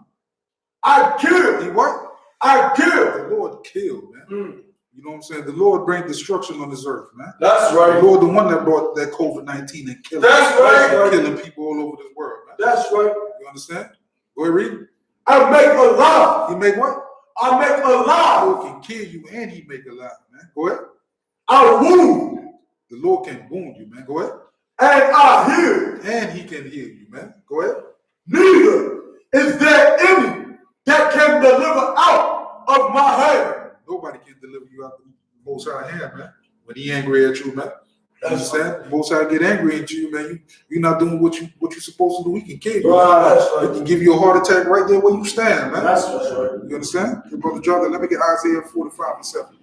I kill. He what? I kill. The Lord killed, man. You know what I'm saying? The Lord bring destruction on this earth, man. That's right. The Lord, the one that brought that COVID-19 and killing. That's right. Killing people all over this world, man. That's right. You understand? Go ahead, read. I make alive. He make what? I make The alive. Lord can kill you and he make alive, man. Go ahead. I wound. The Lord can wound you, man. Go ahead. And I heal. And he can heal you, man. Go ahead. Neither is there any that can deliver out of my hand. Nobody can deliver you out of the Most High hand, man. When he angry at you, man. You understand? The Most High get angry at you, man. You're not doing what you're supposed to do. He can kill you. Right, that's right. He can give you a heart attack right there where you stand, man. That's right. You understand? Hey, Brother Jonathan, let me get Isaiah 45:7.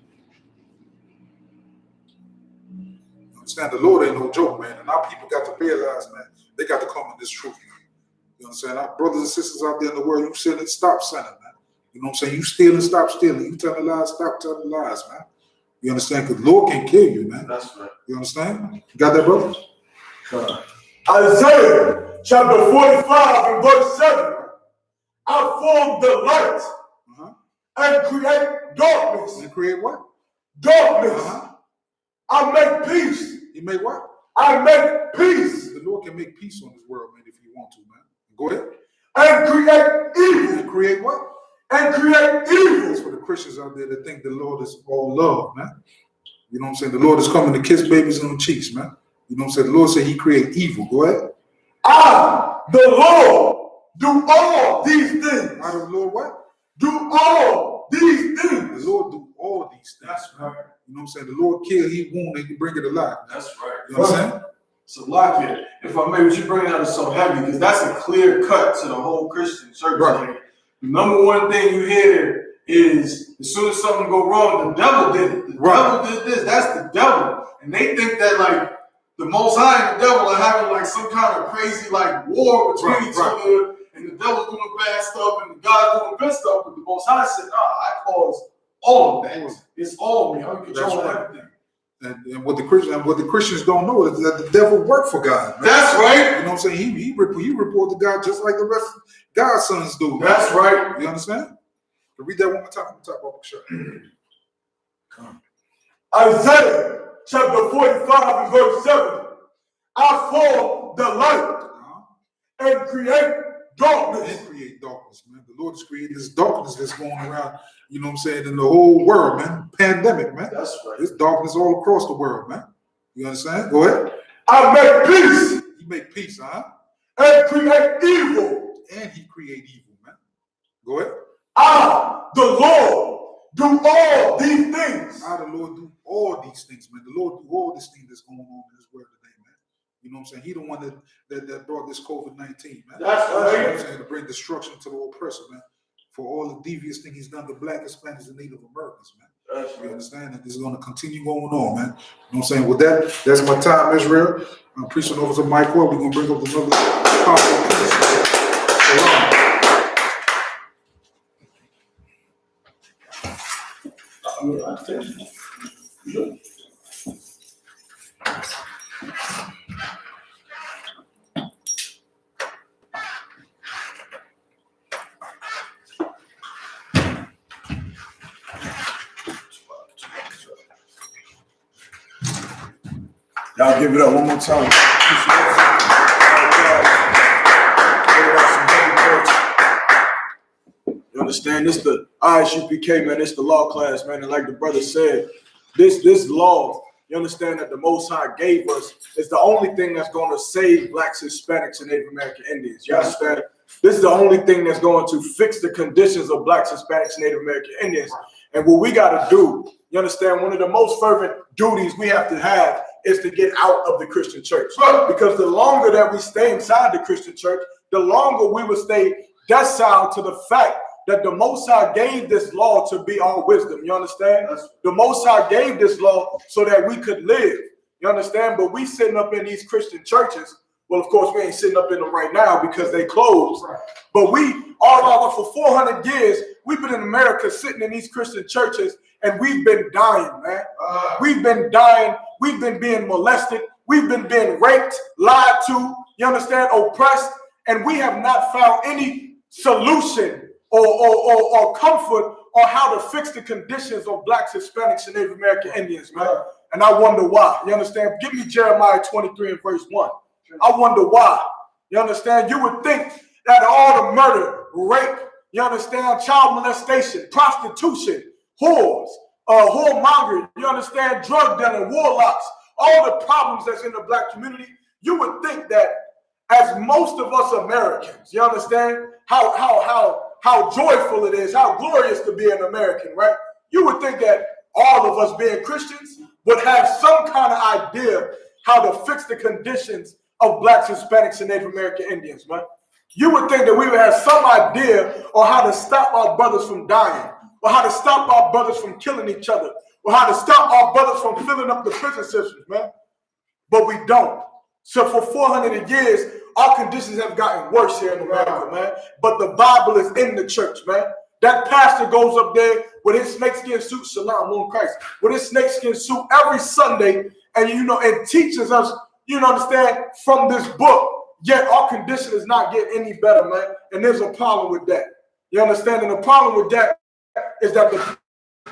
You understand? The Lord ain't no joke, man. And our people got to realize, man, they got to come in this truth, man. You understand? Our brothers and sisters out there in the world, you sinning, stop sinning, man. You know what I'm saying? You stealing, stop stealing. You telling lies, stop telling lies, man. You understand? Because the Lord can kill you, man. That's right. You understand? You got that, brother? Isaiah chapter 45 and verse 7. I form the light and create darkness. You create what? Darkness. I make peace. You make what? I make peace. The Lord can make peace on this world, man, if you want to, man. Go ahead. And create evil. And create what? And create evil. That's for the Christians out there that think the Lord is all love, man. You know what I'm saying? The Lord is coming to kiss babies on the cheeks, man. You know what I'm saying? The Lord said he create evil. Go ahead. I, the Lord, do all these things. I, the Lord, what? Do all these things. The Lord do all these things. That's right. You know what I'm saying? The Lord kill, he wound, and he bring it alive. That's right. You know what I'm saying? So, Lockett, if I may, what you bring out is so heavy because that's a clear cut to the whole Christian church. Right. Like, the number one thing you hear is as soon as something go wrong, the devil did it. The devil did this. That's the devil. And they think that like the Most High and the devil are having like some kind of crazy like war between each other, and the devil's doing bad stuff and God's doing good stuff. But the Most High said, I cause all of that. It's all me. I'm controlling everything. And what the Christians don't know is that the devil worked for God. Man. That's right. You know what I'm saying? He report to God just like the rest of God's sons do. Man. That's right. You understand? Read that one more time. Sure. Isaiah chapter 45 and verse 7. I form the light and create darkness. And create darkness, man. The Lord has created this darkness that's going around, you know what I'm saying, in the whole world, man. Pandemic, man. That's right. There's darkness all across the world, man. You understand? Go ahead. I make peace. You make peace, and create evil. And he create evil, man. Go ahead. I, the Lord, do all these things. I, the Lord, do all these things, man. The Lord do all this thing that's going on in this world today, man. You know what I'm saying? He the one that brought this COVID-19, man. That's right. You know what I'm saying? To bring destruction to the oppressor, man. For all the devious things he's done to Black, Hispanics, and Native Americans, man. That's right. You understand that this is going to continue going on, man. You know what I'm saying? With that, that's my time, Israel. I'm preaching over to Michael. We're going to bring up another powerful piece. Y'all give it up one more time. You understand? This the Isupk, man. It's the law class, man. And like the brother said, this law, you understand that the Most High gave us is the only thing that's going to save Blacks, Hispanics, and Native American Indians. You understand? This is the only thing that's going to fix the conditions of Blacks, Hispanics, and Native American Indians. And what we got to do, you understand, one of the most fervent duties we have to have is to get out of the Christian church. Because the longer that we stay inside the Christian church, the longer we will stay docile to the fact that the Most High gave this law to be our wisdom. You understand? The Most High gave this law so that we could live. You understand? But we sitting up in these Christian churches. Well, of course, we ain't sitting up in them right now because they closed. But we, all over for 400 years, we've been in America sitting in these Christian churches, and we've been dying, man. We've been dying. We've been being molested. We've been being raped, lied to, you understand, oppressed. And we have not found any solution or comfort on how to fix the conditions of Blacks, Hispanics, and Native American Indians, man. And I wonder why. You understand? Give me Jeremiah 23 and verse 1. I wonder why. You understand? You would think that all the murder, rape, You understand? Child molestation, prostitution, whores, whoremongering, you understand? Drug dealing, warlocks, all the problems that's in the black community. You would think that as most of us Americans, you understand how joyful it is, how glorious to be an American, right? You would think that all of us being Christians would have some kind of idea how to fix the conditions of blacks, Hispanics, and Native American Indians, man. You would think that we would have some idea on how to stop our brothers from dying, or how to stop our brothers from killing each other, or how to stop our brothers from filling up the prison systems, man. But we don't. So for 400 years, our conditions have gotten worse here in America, man. But the Bible is in the church, man. That pastor goes up there with his snakeskin suit, Shalom, on Christ, with his snakeskin suit every Sunday, and and teaches us, understand, from this book. Yet our condition is not getting any better, man. And there's a problem with that. You understand? And the problem with that is that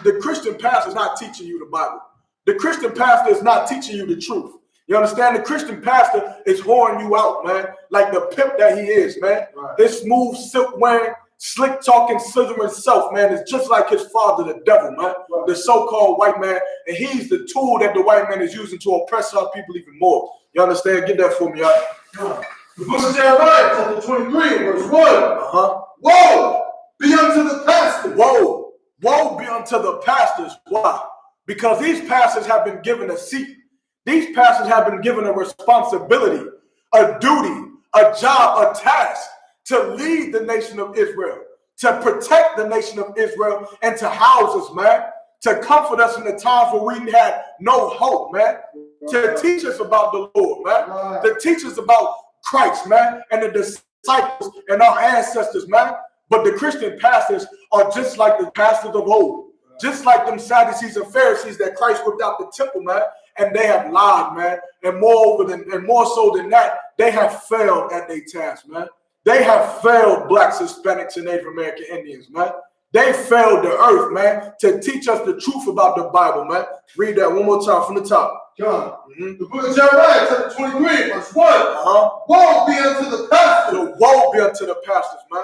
the Christian pastor is not teaching you the Bible. The Christian pastor is not teaching you the truth. You understand? The Christian pastor is whoring you out, man, like the pimp that he is, man. Right. This smooth, silk-wearing, slick-talking, slithering self, man, is just like his father, the devil, man, right. The so-called white man. And he's the tool that the white man is using to oppress our people even more. You understand? Get that for me, y'all. The book of Jeremiah, chapter 23, verse 1. Woe be unto the pastors. Woe. Woe be unto the pastors. Why? Because these pastors have been given a seat. These pastors have been given a responsibility, a duty, a job, a task to lead the nation of Israel, to protect the nation of Israel, and to house us, man, to comfort us in the times where we had no hope, man, to teach us about the Lord, man, to teach us about Christ, man, and the disciples and our ancestors, man. But the Christian pastors are just like the pastors of old, just like them Sadducees and Pharisees that Christ whipped out the temple, man. And they have lied, man. And more so than that, they have failed at their task, man. They have failed blacks, Hispanics, and Native American Indians, man. They failed the earth, man, to teach us the truth about the Bible, man. Read that one more time from the top. John, the book of Jeremiah, chapter 23, verse 1. Woe be unto the pastors. Woe be unto the pastors, man.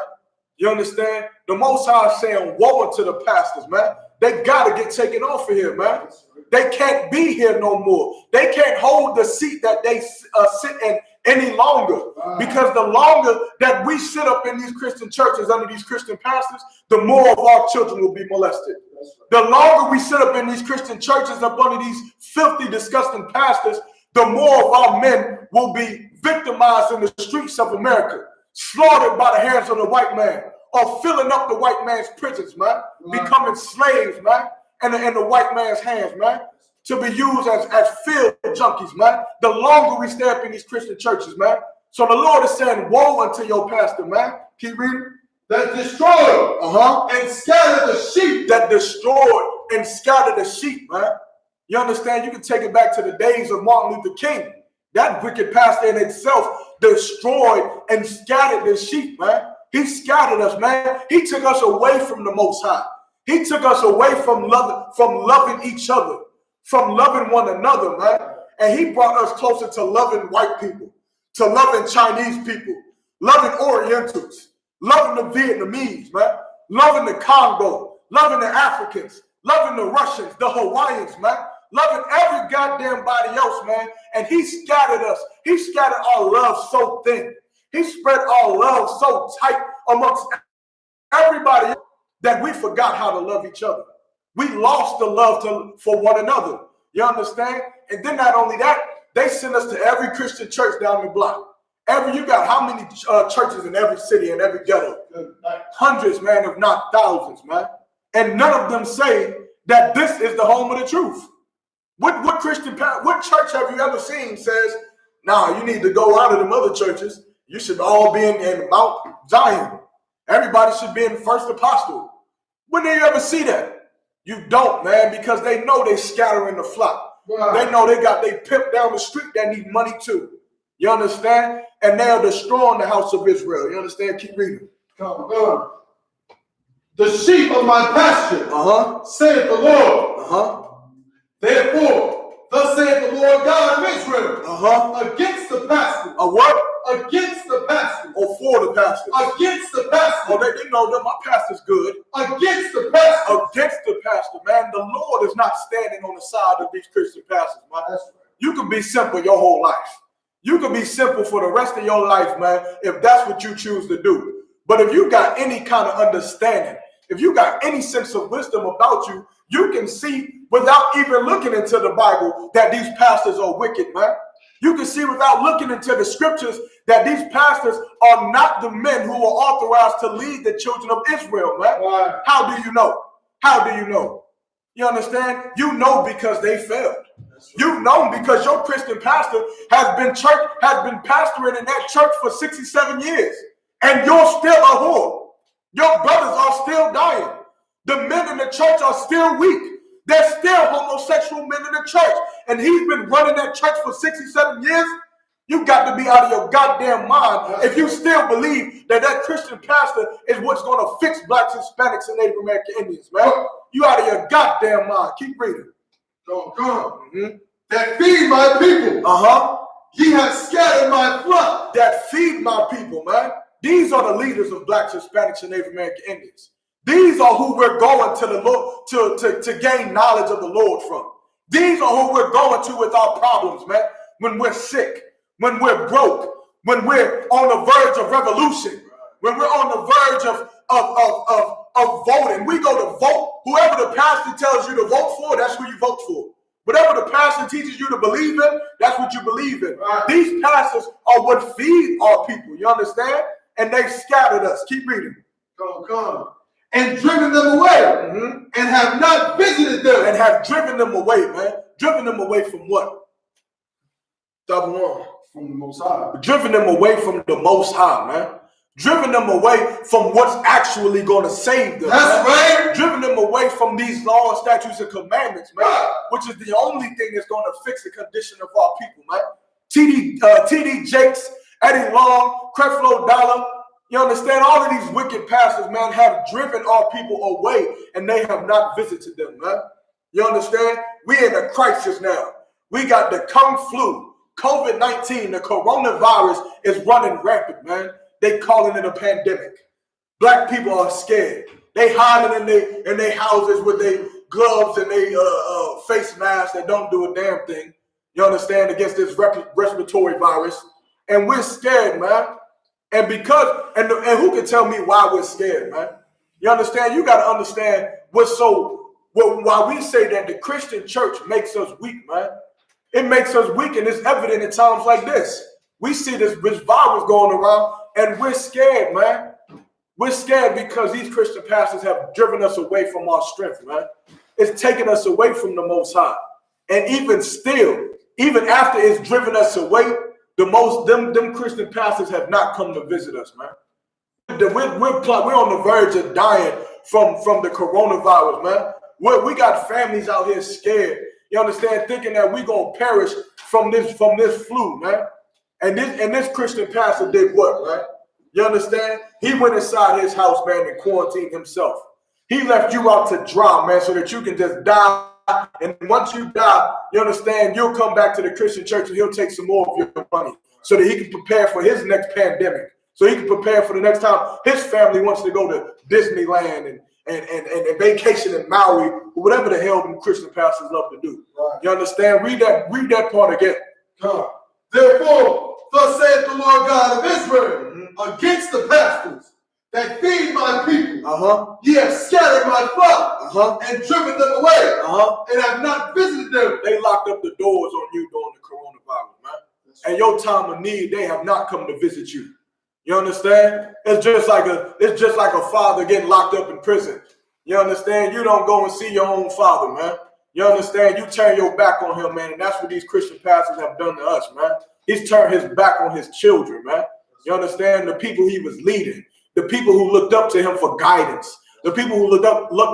You understand? The Most High is saying woe unto the pastors, man. They got to get taken off of here, man. They can't be here no more. They can't hold the seat that they sit in any longer. Because the longer that we sit up in these Christian churches under these Christian pastors, the more of our children will be molested. The longer we sit up in these Christian churches up under these filthy, disgusting pastors, the more of our men will be victimized in the streets of America, slaughtered by the hands of the white man, or filling up the white man's prisons, man, becoming slaves, man, in the white man's hands, man, to be used as field junkies, man. The longer we stay up in these Christian churches, man. So the Lord is saying, woe unto your pastor, man. Keep reading. That destroyed and scattered the sheep. That destroyed and scattered the sheep, man. You understand? You can take it back to the days of Martin Luther King. That wicked pastor in itself destroyed and scattered the sheep, man. He scattered us, man. He took us away from the Most High. He took us away from loving each other, from loving one another, man. And he brought us closer to loving white people, to loving Chinese people, loving Orientals, loving the Vietnamese, man, loving the Congo, loving the Africans, loving the Russians, the Hawaiians, man, loving every goddamn body else, man. And he scattered us. He scattered our love so thin. He spread our love so tight amongst everybody else that we forgot how to love each other. We lost the love for one another. You understand? And then not only that, they send us to every Christian church down the block. You got how many churches in every city and every ghetto? Hundreds, man, if not thousands, man. And none of them say that this is the home of the truth. What church have you ever seen says, nah, you need to go out of them other churches. You should all be in Mount Zion. Everybody should be in First Apostle. When do you ever see that? You don't, man, because they know they scattering the flock. Wow. They know they pimp down the street that need money too. You understand? And they are destroying the house of Israel. You understand? Keep reading. The sheep of my pasture, saith the Lord. Therefore, thus saith the Lord God of Israel, against the pastors. A what? Against the pastors. Or for the pastors? Against the pastor. Oh, they know that my pastor's good. Against the pastor. Against the pastor, man. The Lord is not standing on the side of these Christian pastors, man. That's right. You can be simple your whole life. You can be simple for the rest of your life, man, if that's what you choose to do. But if you got any kind of understanding, if you got any sense of wisdom about you, you can see without even looking into the Bible that these pastors are wicked, man. You can see without looking into the scriptures that these pastors are not the men who are authorized to lead the children of Israel, man. Right. How do you know? How do you know? You understand? You know because they failed. You've known because your Christian pastor has been pastoring in that church for 67 years, and you're still a whore. Your brothers are still dying. The men in the church are still weak. There's still homosexual men in the church, and he's been running that church for 67 years. You got to be out of your goddamn mind if you still believe that that Christian pastor is what's going to fix blacks, Hispanics, and Native American Indians, man. You out of your goddamn mind. Keep reading. Go on. That feed my people. Ye have scattered my flock. That feed my people, man. These are the leaders of blacks, Hispanics, and Native American Indians. These are who we're going to the Lord to gain knowledge of the Lord from. These are who we're going to with our problems, man. When we're sick, when we're broke, when we're on the verge of revolution, when we're on the verge of voting. We go to vote. Whoever the pastor tells you to vote for, that's who you vote for. Whatever the pastor teaches you to believe in, that's what you believe in. Right. These pastors are what feed our people. You understand? And they scattered us. Keep reading. Come. And driven them away, and have not visited them. And have driven them away, man. Driven them away from what? Double one. From the Most High. Driven them away from the Most High, man. Driven them away from what's actually going to save them. That's right. Driven them away from these laws, statutes, and commandments, man. Which is the only thing that's going to fix the condition of our people, man. TD Jakes, Eddie Long, Creflo Dollar. You understand? All of these wicked pastors, man, have driven our people away, and they have not visited them, man. You understand? We're in a crisis now. We got the Kung Flu, COVID-19, the coronavirus is running rampant, man. They calling it a pandemic. Black people are scared. They hiding in their houses with their gloves and their face masks that don't do a damn thing. You understand? Against this respiratory virus, and we're scared, man. And because, and who can tell me why we're scared, man? You understand? You got to understand why we say that the Christian church makes us weak, man. It makes us weak, and it's evident in times like this. We see this virus going around, and we're scared, man. We're scared because these Christian pastors have driven us away from our strength, man. It's taken us away from the Most High. And even still, even after it's driven us away, them Christian pastors have not come to visit us, man. We're on the verge of dying from the coronavirus, man. We got families out here scared. You understand? Thinking that we're gonna perish from this flu, man. And this Christian pastor did what, right? You understand? He went inside his house, man, and quarantined himself. He left you out to dry, man, so that you can just die. And once you die, you understand, you'll come back to the Christian church and he'll take some more of your money so that he can prepare for his next pandemic. So he can prepare for the next time his family wants to go to Disneyland and vacation in Maui, or whatever the hell them Christian pastors love to do. Right. You understand? Read that part again. Therefore, thus saith the Lord God of Israel, against the pastors that feed my people, ye have scattered my flock, and driven them away, and have not visited them. They locked up the doors on you during the coronavirus, man. And your time of need, they have not come to visit you. You understand? It's just like a father getting locked up in prison. You understand? You don't go and see your own father, man. You understand? You turn your back on him, man. And that's what these Christian pastors have done to us, man. He's turned his back on his children, man. You understand? The people he was leading. The people who looked up to him for guidance. The people who looked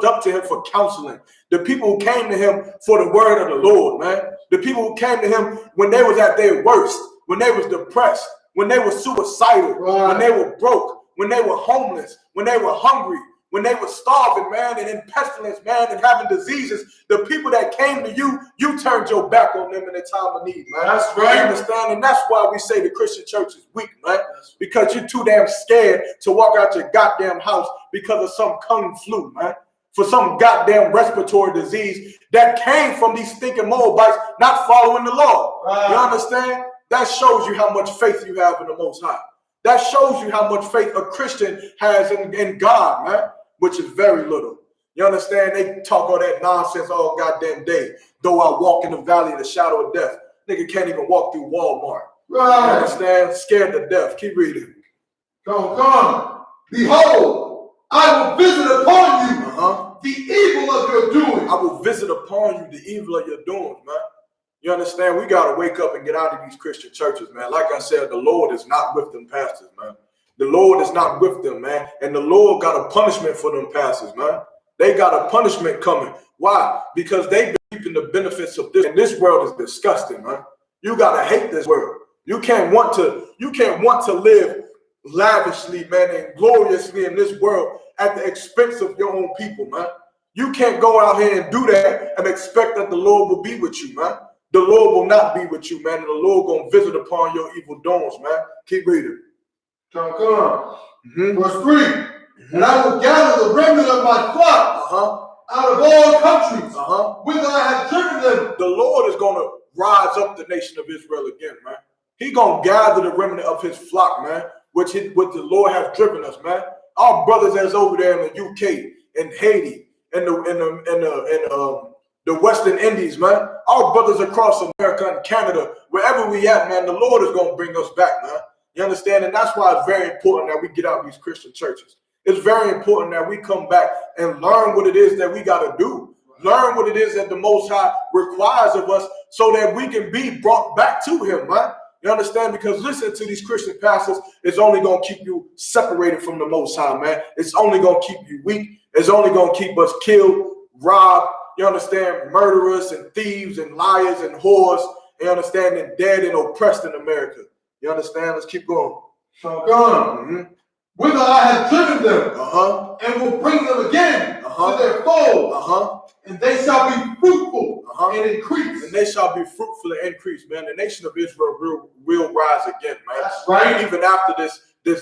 up to him for counseling. The people who came to him for the word of the Lord, man. The people who came to him when they was at their worst, when they was depressed, when they were suicidal, when they were broke, when they were homeless, when they were hungry, when they were starving, man, and in pestilence, man, and having diseases, the people that came to you, you turned your back on them in a time of need, man. That's right. You understand? And that's why we say the Christian church is weak, man, because you're too damn scared to walk out your goddamn house because of some kung flu, man, for some goddamn respiratory disease that came from these stinking Moabites not following the law. You understand? That shows you how much faith you have in the Most High. That shows you how much faith a Christian has in God, man, which is very little. You understand? They talk all that nonsense all goddamn day. Though I walk in the valley of the shadow of death, nigga can't even walk through Walmart. Right. You understand? Scared to death. Keep reading. Come. Behold, I will visit upon you the evil of your doing. I will visit upon you the evil of your doing, man. You understand? We got to wake up and get out of these Christian churches, man. Like I said, the Lord is not with them pastors, man. The Lord is not with them, man. And the Lord got a punishment for them pastors, man. They got a punishment coming. Why? Because they've been reaping the benefits of this. And this world is disgusting, man. You got to hate this world. You can't want to live lavishly, man, and gloriously in this world at the expense of your own people, man. You can't go out here and do that and expect that the Lord will be with you, man. The Lord will not be with you, man. And the Lord going to visit upon your evil doings, man. Keep reading. Come. Verse 3. And I will gather the remnant of my flock out of all countries, whither I have driven them. The Lord is going to rise up the nation of Israel again, man. He going to gather the remnant of his flock, man, which the Lord has driven us, man. Our brothers that's over there in the UK, in Haiti, in the Western Indies, man. Our brothers across America and Canada, wherever we at, man, the Lord is going to bring us back, man. You understand? And that's why it's very important that we get out of these Christian churches. It's very important that we come back and learn what it is that we got to do. Learn what it is that the Most High requires of us so that we can be brought back to him, man. You understand? Because listening to these Christian pastors is only going to keep you separated from the Most High, man. It's only going to keep you weak. It's only going to keep us killed, robbed, you understand, murderers and thieves and liars and whores, you understand, and dead and oppressed in America. You understand? Let's keep going. Come. Whither I have driven them, and will bring them again to their fold, and they shall be fruitful and increase. And they shall be fruitful and increase, man. The nation of Israel will rise again, man. That's right. Even after this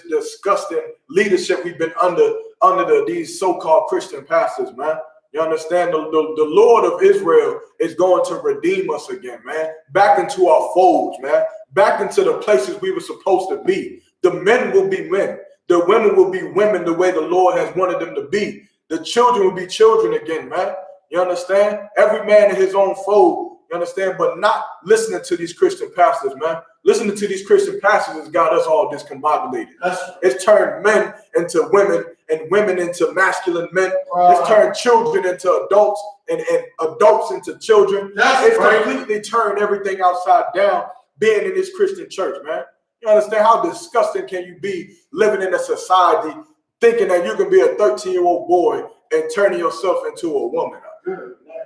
disgusting leadership we've been under these so-called Christian pastors, man. You understand? The Lord of Israel is going to redeem us again, man. Back into our folds, man. Back into the places we were supposed to be. The men will be men. The women will be women the way the Lord has wanted them to be. The children will be children again, man. You understand? Every man in his own fold, you understand? But not listening to these Christian pastors, man. Listening to these Christian pastors has got us all discombobulated. It's turned men into women and women into masculine men. It's turned children into adults and adults into children. It's completely turned everything upside down being in this Christian church, man. You understand how disgusting can you be living in a society thinking that you can be a 13-year-old boy and turning yourself into a woman?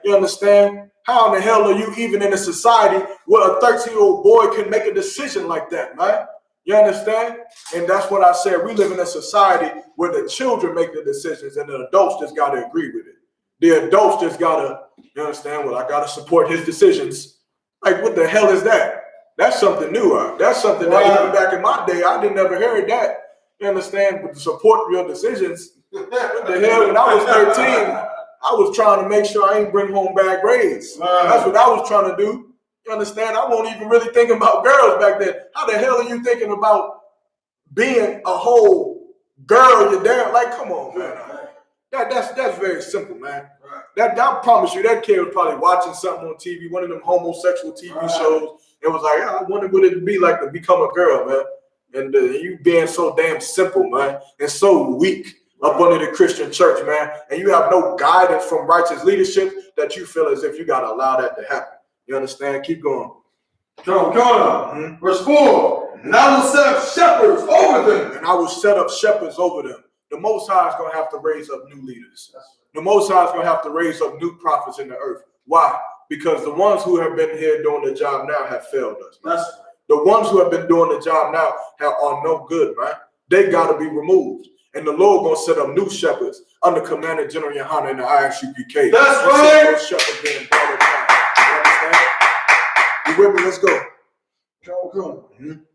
You understand? How in the hell are you even in a society where a 13-year-old boy can make a decision like that, man? You understand? And that's what I said. We live in a society where the children make the decisions and the adults just got to agree with it. The adults just got to, you understand? Well, I got to support his decisions. Like, what the hell is that? That's something new. That's something that even back in my day, I didn't never hear that. You understand? But to support your decisions, what the hell? When I was 13, I was trying to make sure I ain't bring home bad grades. That's what I was trying to do. You understand? I wasn't even really thinking about girls back then. How the hell are you thinking about being a whole girl? You're damn, like, come on, man. That's very simple, man. I promise you, that kid was probably watching something on TV, one of them homosexual TV shows. It was like, I wonder what it'd be like to become a girl, man. And you being so damn simple, man, and so weak up under the Christian church, man. And you have no guidance from righteous leadership that you feel as if you got to allow that to happen. You understand? Keep going. Verse 4. And I will set up shepherds over them. And I will set up shepherds over them. The Most High is going to have to raise up new leaders. The Most High is going to have to raise up new prophets in the earth. Why? Because the ones who have been here doing the job now have failed us. The ones who have been doing the job now are no good, man. They got to be removed. And the Lord going to set up new shepherds under Commander General Yohana and the ISUPK. That's right. Shut up there and brought it down. You understand? You with me? Let's go. Come.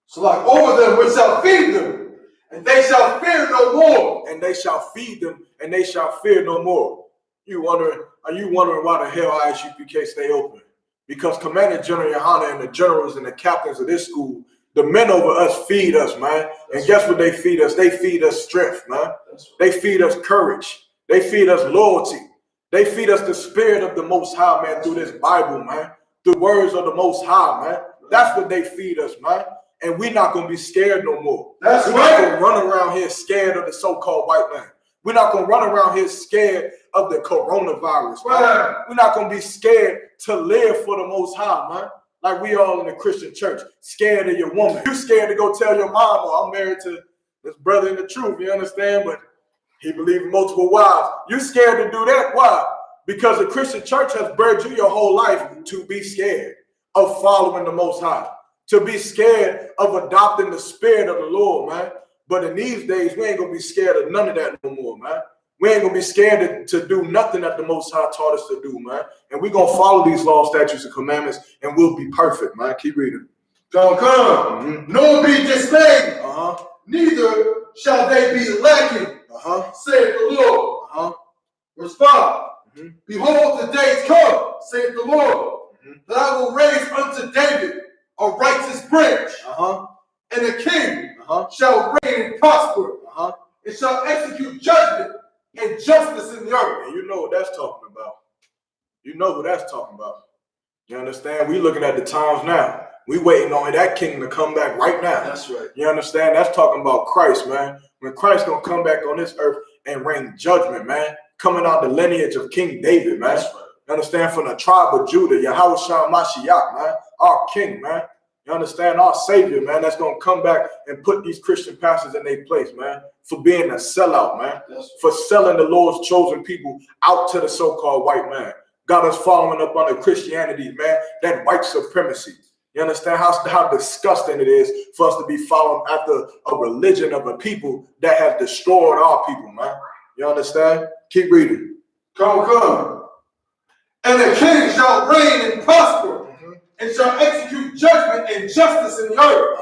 So like over them which shall feed them, and they shall fear no more. And they shall feed them, and they shall fear no more. Are you wondering why the hell ISUPK stay open? Because Commander General Yohana and the generals and the captains of this school, the men over us feed us, man. And guess what they feed us? They feed us strength, man. They feed us courage. They feed us loyalty. They feed us the spirit of the Most High, man, through this Bible, man. The words of the Most High, man. That's what they feed us, man. And we're not going to be scared no more. We're not going to run around here scared of the so-called white man. We're not going to run around here scared of the coronavirus, man. We're not going to be scared to live for the Most High, man. Like we all in the Christian church, scared of your woman. You scared to go tell your mom, oh, I'm married to this brother in the truth, you understand? But he believes in multiple wives. You scared to do that? Why? Because the Christian church has bred you your whole life to be scared of following the Most High, to be scared of adopting the spirit of the Lord, man. But in these days, we ain't going to be scared of none of that no more, man. We ain't going to be scared to do nothing that the Most High taught us to do, man. And we're going to follow these laws, statutes, and commandments, and we'll be perfect, man. Keep reading. Come. Nor be dismayed. Neither shall they be lacking, saith the Lord. Verse 5. Behold, the days come, saith the Lord, that I will raise unto David a righteous branch, and a king shall reign and prosper, and shall execute judgment and justice in the earth. And you know what that's talking about. You know who that's talking about. You understand? We looking at the times now. We waiting on that king to come back right now. That's right. You understand? That's talking about Christ, man. When Christ gonna come back on this earth and reign judgment, man. Coming out the lineage of King David, man. That's right. You understand? From the tribe of Judah, Yahushua Mashiach, man. Our king, man. You understand? Our savior, man. That's gonna come back and put these Christian pastors in their place, man. For being a sellout, man. For selling the Lord's chosen people out to the so-called white man. Got us following up under Christianity, man. That white supremacy. You understand how disgusting it is for us to be following after a religion of a people that has destroyed our people, man. You understand? Keep reading. Come. And the king shall reign and prosper, and shall execute judgment and justice in the earth.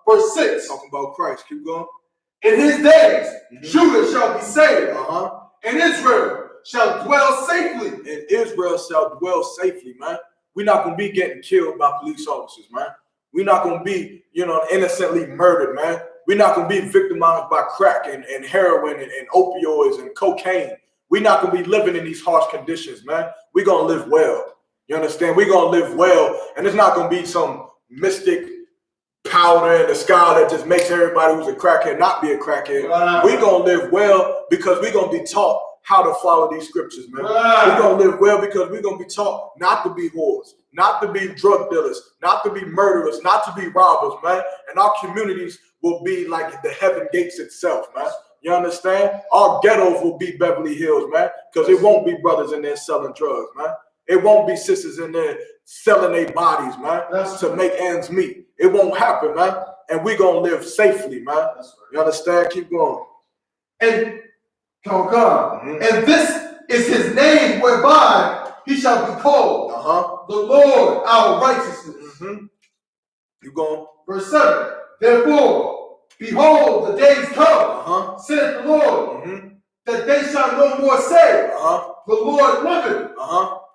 Verse 6. Talking about Christ. Keep going. In his days, Judah shall be saved, and Israel shall dwell safely. And Israel shall dwell safely, man. We're not going to be getting killed by police officers, man. We're not going to be, innocently murdered, man. We're not going to be victimized by crack and heroin and opioids and cocaine. We're not going to be living in these harsh conditions, man. We're going to live well. You understand? We're going to live well, and it's not going to be some mystic powder in the sky that just makes everybody who's a crackhead not be a crackhead. We're going to live well because we're going to be taught how to follow these scriptures, man. We're going to live well because we're going to be taught not to be whores, not to be drug dealers, not to be murderers, not to be robbers, man. And our communities will be like the heaven gates itself, man. You understand? Our ghettos will be Beverly Hills, man, because it won't be brothers in there selling drugs, man. It won't be sisters in there selling their bodies, man, to make ends meet. It won't happen, man. And we're going to live safely, man. You understand? Keep going. And and this is his name whereby he shall be called the Lord our righteousness. You going? Verse 7. Therefore, behold, the days come, saith the Lord, that they shall no more say, the Lord liveth,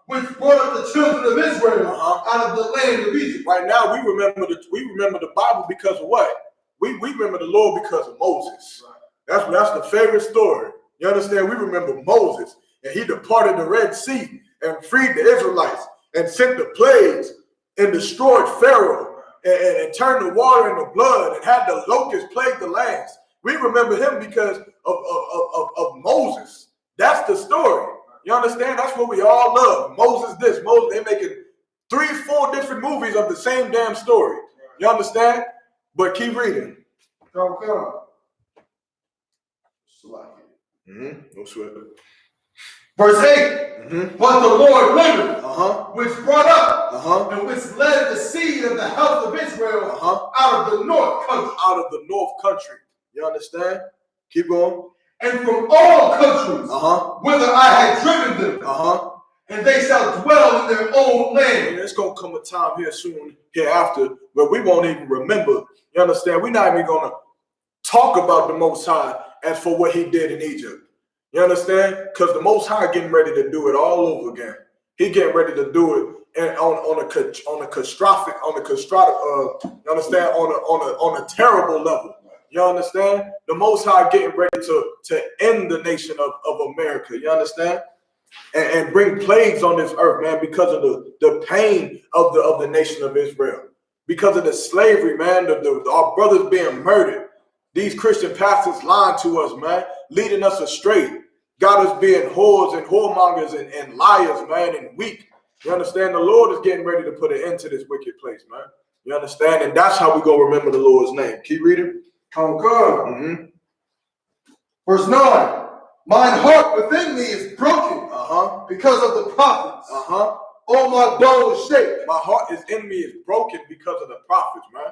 which brought up the children of Israel out of the land of Egypt. Right now, we remember the Bible because of what? We remember the Lord because of Moses. Right. That's the favorite story. You understand? We remember Moses, and he departed the Red Sea and freed the Israelites and sent the plagues and destroyed Pharaoh and turned the water into blood and had the locusts plague the lands. We remember him because of Moses. That's the story. You understand? That's what we all love. Moses this, Moses. They're making 3-4 different movies of the same damn story. You understand? But keep reading. No sweat. Verse 8. But the Lord liveth, which brought up and which led the seed of the house of Israel out of the north country. Out of the north country. You understand? Keep going. and from all countries, whither I had driven them, and they shall dwell in their own land. And it's gonna come a time here soon, hereafter, where we won't even remember. You understand? We're not even gonna talk about the Most High as for what he did in Egypt. You understand? Because the Most High getting ready to do it all over again. He getting ready to do it and on a catastrophic, you understand, on a terrible level. You understand? The Most High getting ready to end the nation of America. You understand? And bring plagues on this earth, man, because of the pain of the nation of Israel, because of the slavery, man, our brothers being murdered. These Christian pastors lying to us, man, leading us astray. Got us being whores and whoremongers and liars, man, and weak. You understand? The Lord is getting ready to put an end to this wicked place, man. You understand? And that's how we go remember the Lord's name. Keep reading. Oh, good. Verse 9. Mine heart within me is broken because of the prophets. All my bones shake. My heart is in me is broken because of the prophets, man.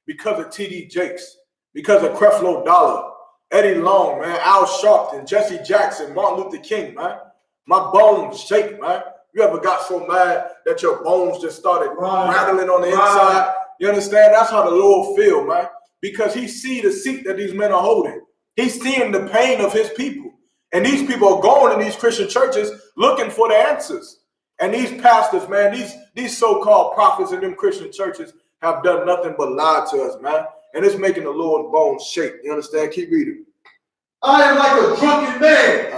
Because of T.D. Jakes. Because of Creflo Dollar, Eddie Long, man, Al Sharpton, Jesse Jackson, Martin Luther King, man. My bones shake, man. You ever got so mad that your bones just started rattling on the inside? You understand? That's how the Lord feel, man. Because he see the seat that these men are holding. He's seeing the pain of his people. And these people are going in these Christian churches looking for the answers. And these pastors, man, these so-called prophets in them Christian churches have done nothing but lie to us, man. And it's making the Lord's bones shake. You understand? Keep reading. I am like a drunken man,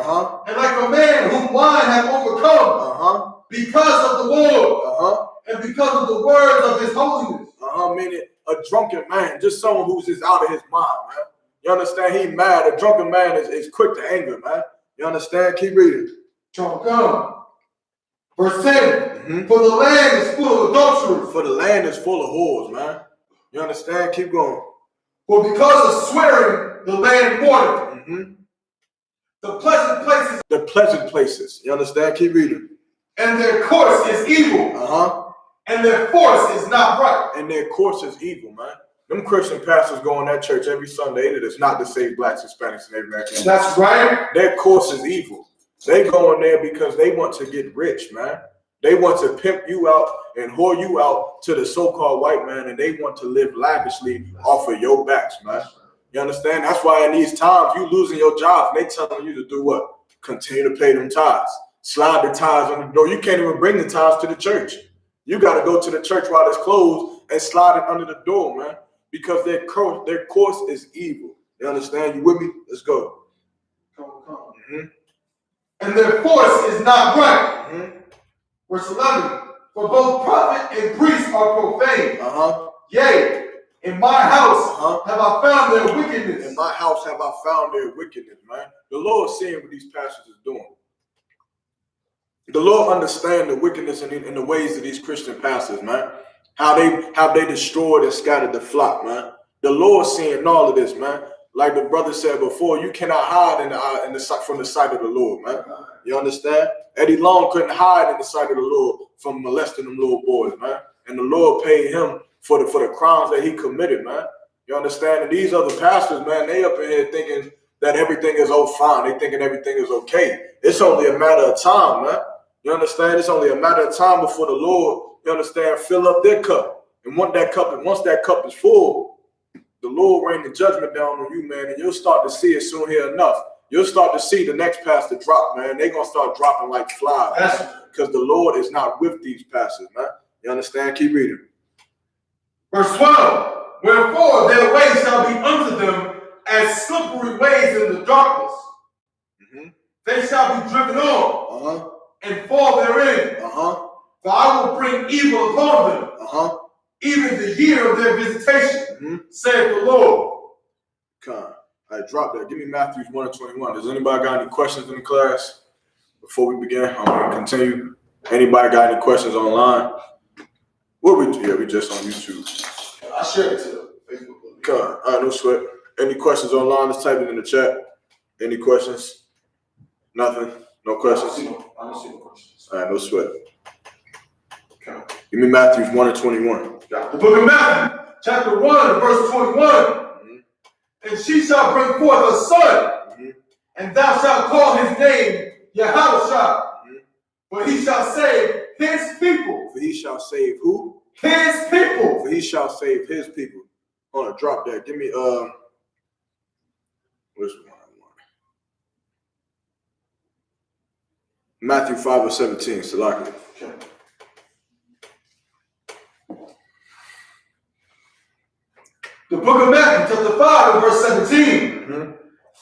and like a man whom wine hath overcome, because of the Lord, and because of the words of his holiness. Meaning a drunken man, just someone who's just out of his mind, man. You understand? He mad. A drunken man is quick to anger, man. You understand? Keep reading. Verse 10. For the land is full of adulteries. For the land is full of whores, man. You understand? Keep going. For because of swearing, the land watered. The pleasant places. The pleasant places. You understand? Keep reading. And their course is evil. And their force is not right. And their course is evil, man. Them Christian pastors go in that church every Sunday that is not to save blacks, Hispanics, and Native Americans. That's right. Their course is evil. They go in there because they want to get rich, man. They want to pimp you out and whore you out to the so-called white man, and they want to live lavishly off of your backs, man. You understand? That's why in these times you losing your job, and they telling you to do what? Continue to pay them tithes. Slide the tithes on the door. You can't even bring the tithes to the church. You got to go to the church while it's closed and slide it under the door, man. Because their course is evil. You understand? You with me? Let's go. And their force is not right. Verse 11. For both prophet and priest are profane. Yea, in my house have I found their wickedness. In my house have I found their wickedness, man. The Lord seeing what these pastors is doing. The Lord understand the wickedness in the ways of these Christian pastors, man. How they destroyed and scattered the flock, man. The Lord seeing all of this, man. Like the brother said before, you cannot hide from the sight of the Lord, man. You understand? Eddie Long couldn't hide in the sight of the Lord from molesting them little boys, man. And the Lord paid him for the crimes that he committed, man. You understand? And these other pastors, man, they up in here thinking that everything is all fine. They thinking everything is okay. It's only a matter of time, man. You understand? It's only a matter of time before the Lord, you understand, fill up their cup. And once that cup is full, the Lord rain the judgment down on you, man, and you'll start to see it soon here enough. You'll start to see the next pastor drop, man. They're going to start dropping like flies because the Lord is not with these pastors, man. You understand? Keep reading. Verse 12. Wherefore their way shall be unto them as slippery ways in the darkness. They shall be driven on and fall therein. For I will bring evil upon them, even the year of their visitation, saith the Lord. All right, drop that. Give me Matthew 1:21. Does anybody got any questions in the class before we begin? I'm going to continue. Anybody got any questions online? We just on YouTube. I shared it to the Facebook. All right, no sweat. Any questions online? Let's type it in the chat. Any questions? Nothing? No questions? I don't see no questions. All right, no sweat. Okay. Give me Matthew 1:21. The book of Matthew, chapter 1, verse 21. And she shall bring forth a son, And thou shalt call his name Yahushua, for he shall save his people. For he shall save who? His people. For he shall save his people. Hold on, drop that. Give me which one I want? Matthew 5:17. Salaki. Okay. The book of Matthew, chapter 5, and verse 17.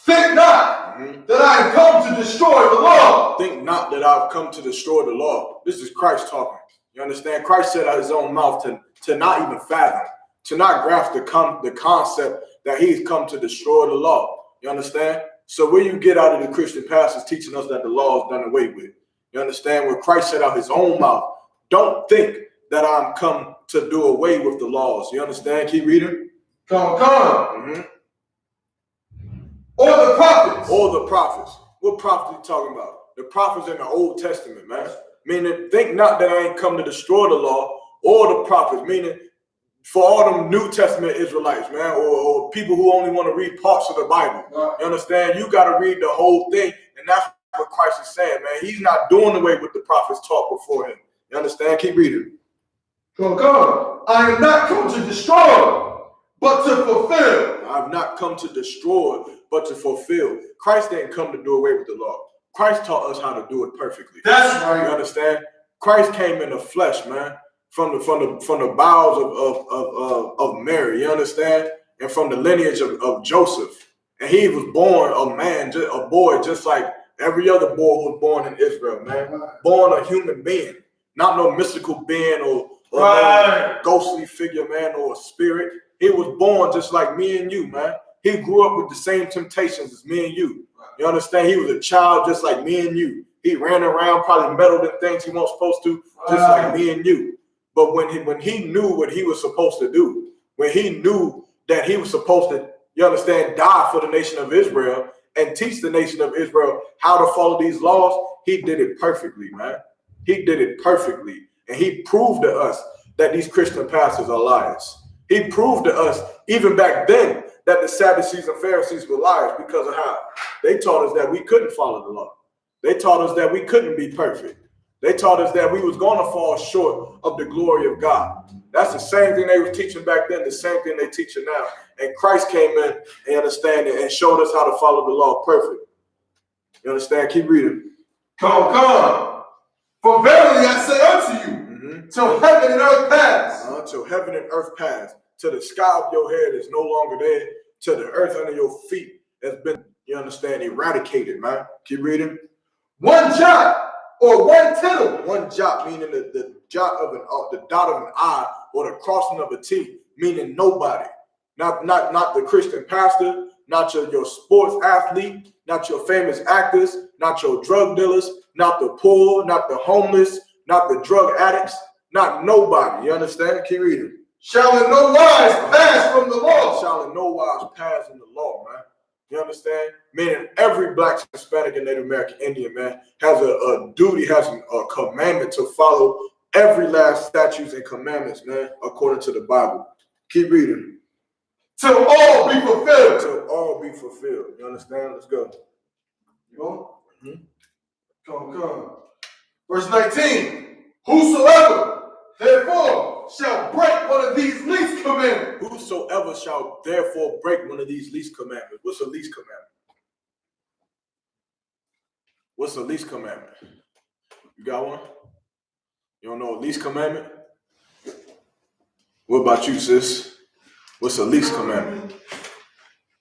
Think not that I am come to destroy the law. Think not that I've come to destroy the law. This is Christ talking. You understand? Christ said out his own mouth to not even fathom, to not grasp the concept that he's come to destroy the law. You understand? So where you get out of the Christian pastors teaching us that the law is done away with. You understand? When Christ said out his own mouth, don't think that I'm come to do away with the laws. You understand? Keep reading. Come. Or the prophets. Or the prophets. What prophets are you talking about? The prophets in the Old Testament, man. Meaning, think not that I ain't come to destroy the law or the prophets. Meaning, for all them New Testament Israelites, man, or people who only want to read parts of the Bible. Right. You understand? You got to read the whole thing. And that's what Christ is saying, man. He's not doing away with the prophets taught before him. You understand? Keep reading. Come. I am not come to destroy, but to fulfill. I've not come to destroy, but to fulfill. Christ didn't come to do away with the law. Christ taught us how to do it perfectly. That's right. You understand? Christ came in the flesh, man, from the bowels of Mary. You understand? And from the lineage of Joseph. And he was born a man, a boy, just like every other boy who was born in Israel, man. Born a human being, not no mystical being or no ghostly figure, man, or a spirit. He was born just like me and you, man. He grew up with the same temptations as me and you. You understand? He was a child just like me and you. He ran around, probably meddled in things he wasn't supposed to, just like me and you. But when he knew what he was supposed to do, when he knew that he was supposed to, you understand, die for the nation of Israel and teach the nation of Israel how to follow these laws, he did it perfectly, man. He did it perfectly. And he proved to us that these Christian pastors are liars. He proved to us, even back then, that the Sadducees and Pharisees were liars because of how they taught us that we couldn't follow the law. They taught us that we couldn't be perfect. They taught us that we was going to fall short of the glory of God. That's the same thing they were teaching back then, the same thing they teaching now. And Christ came in and understand it and showed us how to follow the law perfect. You understand? Keep reading. Come. For verily I say unto you, till heaven and earth pass. Till heaven and earth pass. Till the sky of your head is no longer there. Till the earth under your feet has been, you understand, eradicated, man. Keep reading. One jot or one tittle. One jot meaning the jot of the dot of an I or the crossing of a T, meaning nobody. Not the Christian pastor, not your sports athlete, not your famous actors, not your drug dealers, not the poor, not the homeless, not the drug addicts, not nobody. You understand? Keep reading. Shall in no wise pass from the law. Shall in no wise pass in the law, man. You understand? Meaning every black, Hispanic, and Native American Indian, man, has a duty, has a commandment to follow every last statutes and commandments, man, according to the Bible. Keep reading. Till all be fulfilled. Till all be fulfilled. You understand? Let's go. You know? Come. Verse 19. Whosoever, therefore, shall break one of these least commandments. Whosoever shall therefore break one of these least commandments. What's a least commandment? What's a least commandment? You got one? You don't know a least commandment? What about you, sis? What's a least commandment?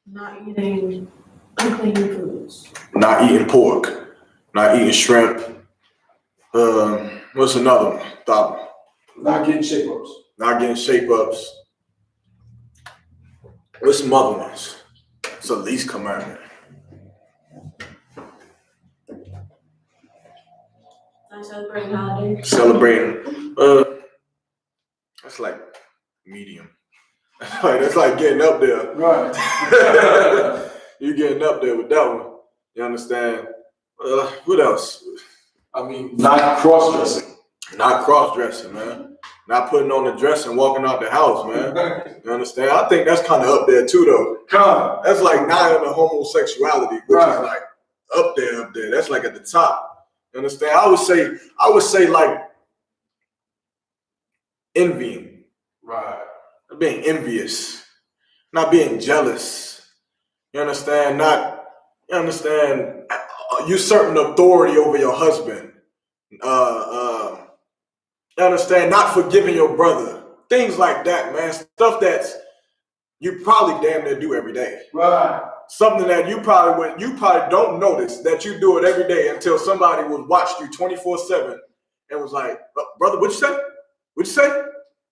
Not eating unclean foods. Not eating pork. Not eating shrimp. What's another one? Thought. Not getting shape-ups. Not getting shape-ups. What's some other ones? It's a least commandment. Not celebrating holidays. Celebrating. That's like medium. That's like getting up there. Right. You're getting up there with that one. You understand? What else? I mean, not cross-dressing. Not cross-dressing, man. Not putting on the dress and walking out the house, man. You understand? I think that's kind of up there too, though. Come. That's like not into homosexuality, which is like up there. That's like at the top. You understand? I would say like envying. Right. Being envious, not being jealous. You understand? Usurping authority over your husband. You understand? Not forgiving your brother. Things like that, man. Stuff that's you probably damn near do every day. Right. Something that you probably don't notice that you do it every day until somebody was watched you 24/7 and was like, brother, what'd you say? What'd you say?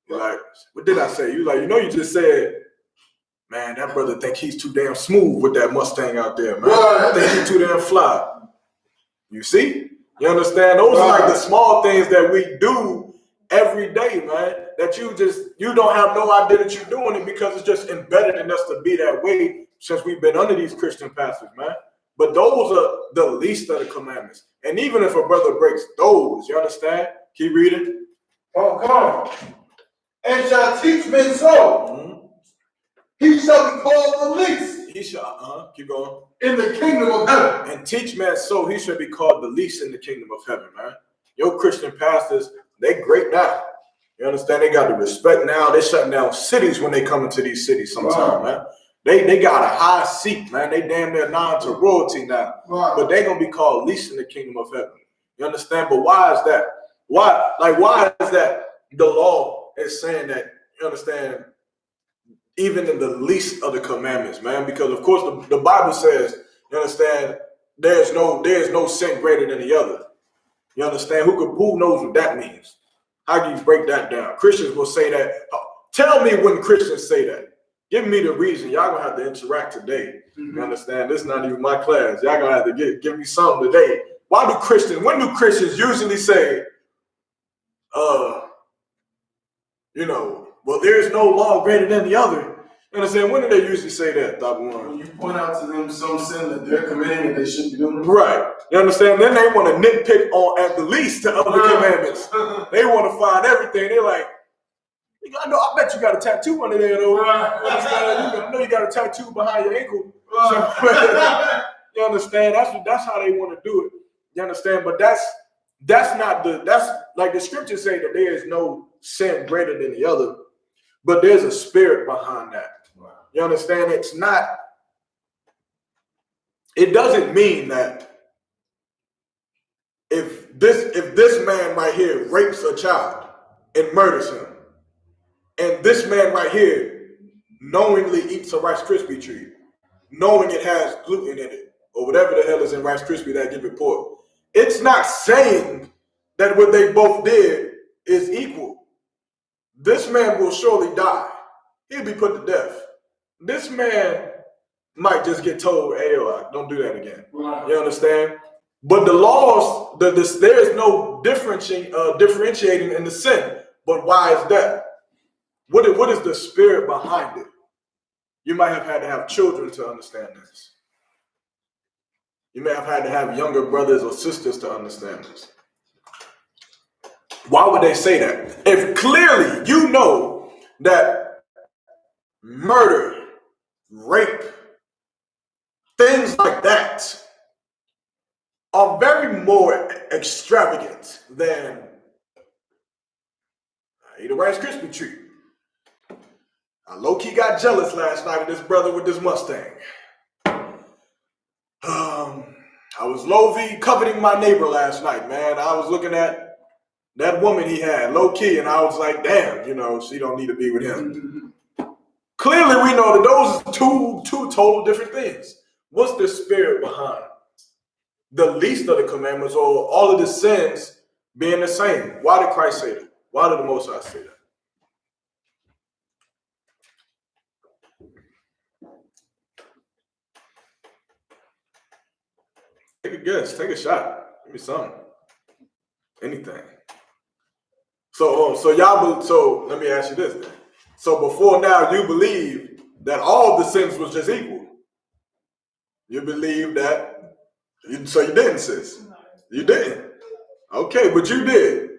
You're like, what did I say? You like, you just said, man, that brother think he's too damn smooth with that Mustang out there, man. I think he's too damn fly. You see? You understand? Those are like the small things that we do every day, man, that you don't have no idea that you're doing it because it's just embedded in us to be that way since we've been under these Christian pastors, man. But those are the least of the commandments. And even if a brother breaks those, you understand? Keep reading. Oh, come on. And shall teach men so, he shall be called the least. He shall, keep going. In the kingdom of heaven. And teach man so, he should be called the least in the kingdom of heaven, man. Your Christian pastors, they great now. You understand? They got the respect now. They shutting down cities when they come into these cities sometimes, man. They got a high seat, man. They damn near nigh to royalty now. Right. But they gonna be called least in the kingdom of heaven. You understand? But why is that? Why is that the law is saying that, you understand, even in the least of the commandments, man? Because of course the Bible says, you understand, there's no sin greater than the other. You understand? Who knows what that means? How do you break that down? Christians will say that. Tell me when Christians say that. Give me the reason. Y'all gonna have to interact today. You understand? This is not even my class. Y'all gonna have to give me something today. When do Christians usually say, well, there is no law greater than the other? You understand? When do they usually say that, Dr. Warren? When you point out to them some sin that they're committing and they shouldn't be doing. Right. You understand? Then they want to nitpick on at the least the other commandments. They want to find everything. They're like, I bet you got a tattoo under there, though. I know you got a tattoo behind your ankle. You understand? That's how they want to do it. You understand? But that's like the scriptures say that there is no sin greater than the other, but there's a spirit behind that. You understand? It doesn't mean that if this man right here rapes a child and murders him, and this man right here knowingly eats a Rice Krispie treat, knowing it has gluten in it, or whatever the hell is in Rice Krispie that give it pork, it's not saying that what they both did is equal. This man will surely die. He'll be put to death. This man might just get told, hey, don't do that again. Right. You understand? But the laws, there is no differentiating in the sin. But why is that? What is the spirit behind it? You might have had to have children to understand this. You may have had to have younger brothers or sisters to understand this. Why would they say that? If clearly you know that murder, rape, things like that are very more extravagant than I ate a Rice Krispie treat. I low-key got jealous last night of this brother with this Mustang. I was low-key coveting my neighbor last night, man. I was looking at that woman he had, low-key, and I was like, damn, she don't need to be with him. Clearly, we know that those are two total different things. What's the spirit behind the least of the commandments or all of the sins being the same? Why did Christ say that? Why did the Most High say that? Take a guess. Take a shot. Give me something. Anything. So let me ask you this then. So before now, you believe that all the sins was just equal. You believe that. So you didn't, sis. You didn't. Okay, but you did.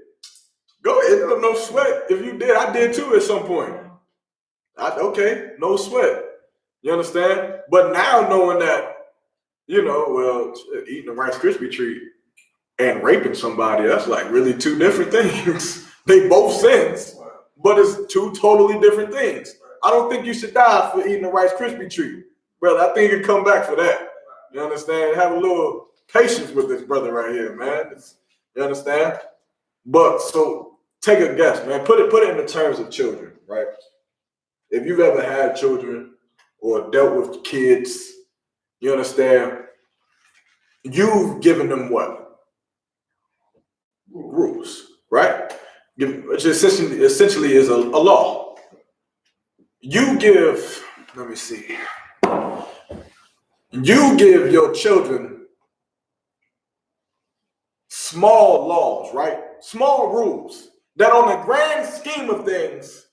Go ahead. No sweat. If you did, I did too at some point. Okay, no sweat. You understand? But now knowing that well, eating a Rice Krispie treat and raping somebody, that's like really two different things. They both sins, but it's two totally different things. I don't think you should die for eating a Rice Krispie treat. Brother, I think you come back for that. You understand? Have a little patience with this brother right here, man. You understand? But so take a guess, man. Put it in the terms of children, right? If you've ever had children or dealt with kids, you understand? You've given them what? Rules, right? Which essentially is a law. You give, let me see. You give your children small laws, right? Small rules that on the grand scheme of things,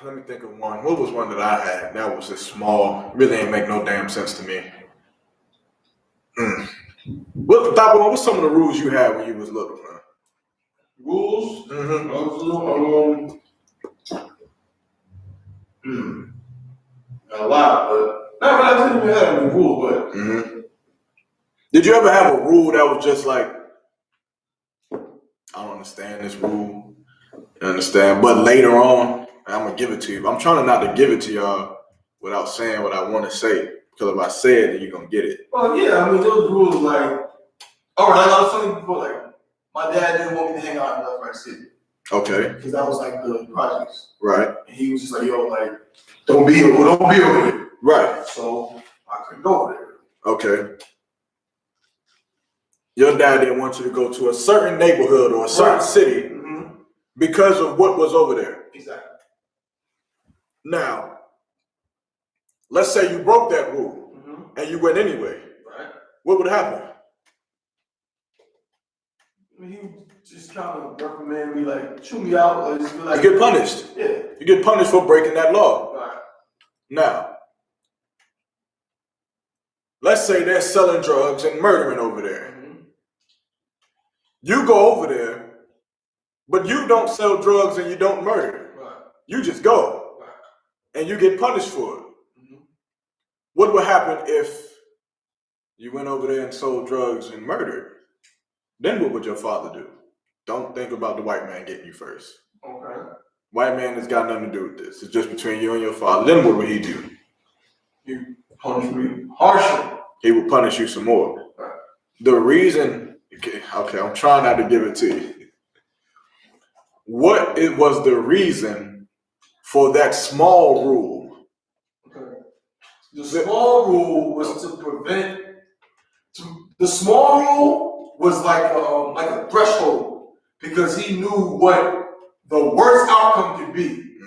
let me think of one. What was one that I had that was just small? Really ain't make no damn sense to me. What's some of the rules you had when you was little, man? Rules? Mm-hmm. A lot, but I didn't even have any rules, but Did you ever have a rule that was just like, I don't understand this rule, you understand? But later on, I'm gonna give it to you. I'm trying not to give it to y'all without saying what I want to say, because if I say it, then you're gonna get it. well, yeah, I mean those rules like, all right, like I was telling you before, like my dad didn't want me to hang out in Left Right City. Okay. Because that was like the projects. Right. And he was just like, yo, like, don't be over there. Right. So I couldn't go over there. Okay. Your dad didn't want you to go to a certain neighborhood or a certain city because of what was over there. Exactly. Now, let's say you broke that rule and you went anyway. Right. What would happen? I mean, he would just kind of reprimand me, like, chew me out, or just be like, You get punished. Yeah. You get punished for breaking that law. Right. Now, let's say they're selling drugs and murdering over there. You go over there, but you don't sell drugs and you don't murder. Right. You just go. Right. And you get punished for it. What would happen if you went over there and sold drugs and murdered? Then what would your father do? Don't think about the white man getting you first. Okay. White man has got nothing to do with this. It's just between you and your father. Then what would he do? He punish me harshly. He would punish you some more. Right. The reason, okay, I'm trying not to give it to you. What it was the reason for that small rule? Okay. The small rule was to prevent. The small rule was like a threshold because he knew what the worst outcome could be.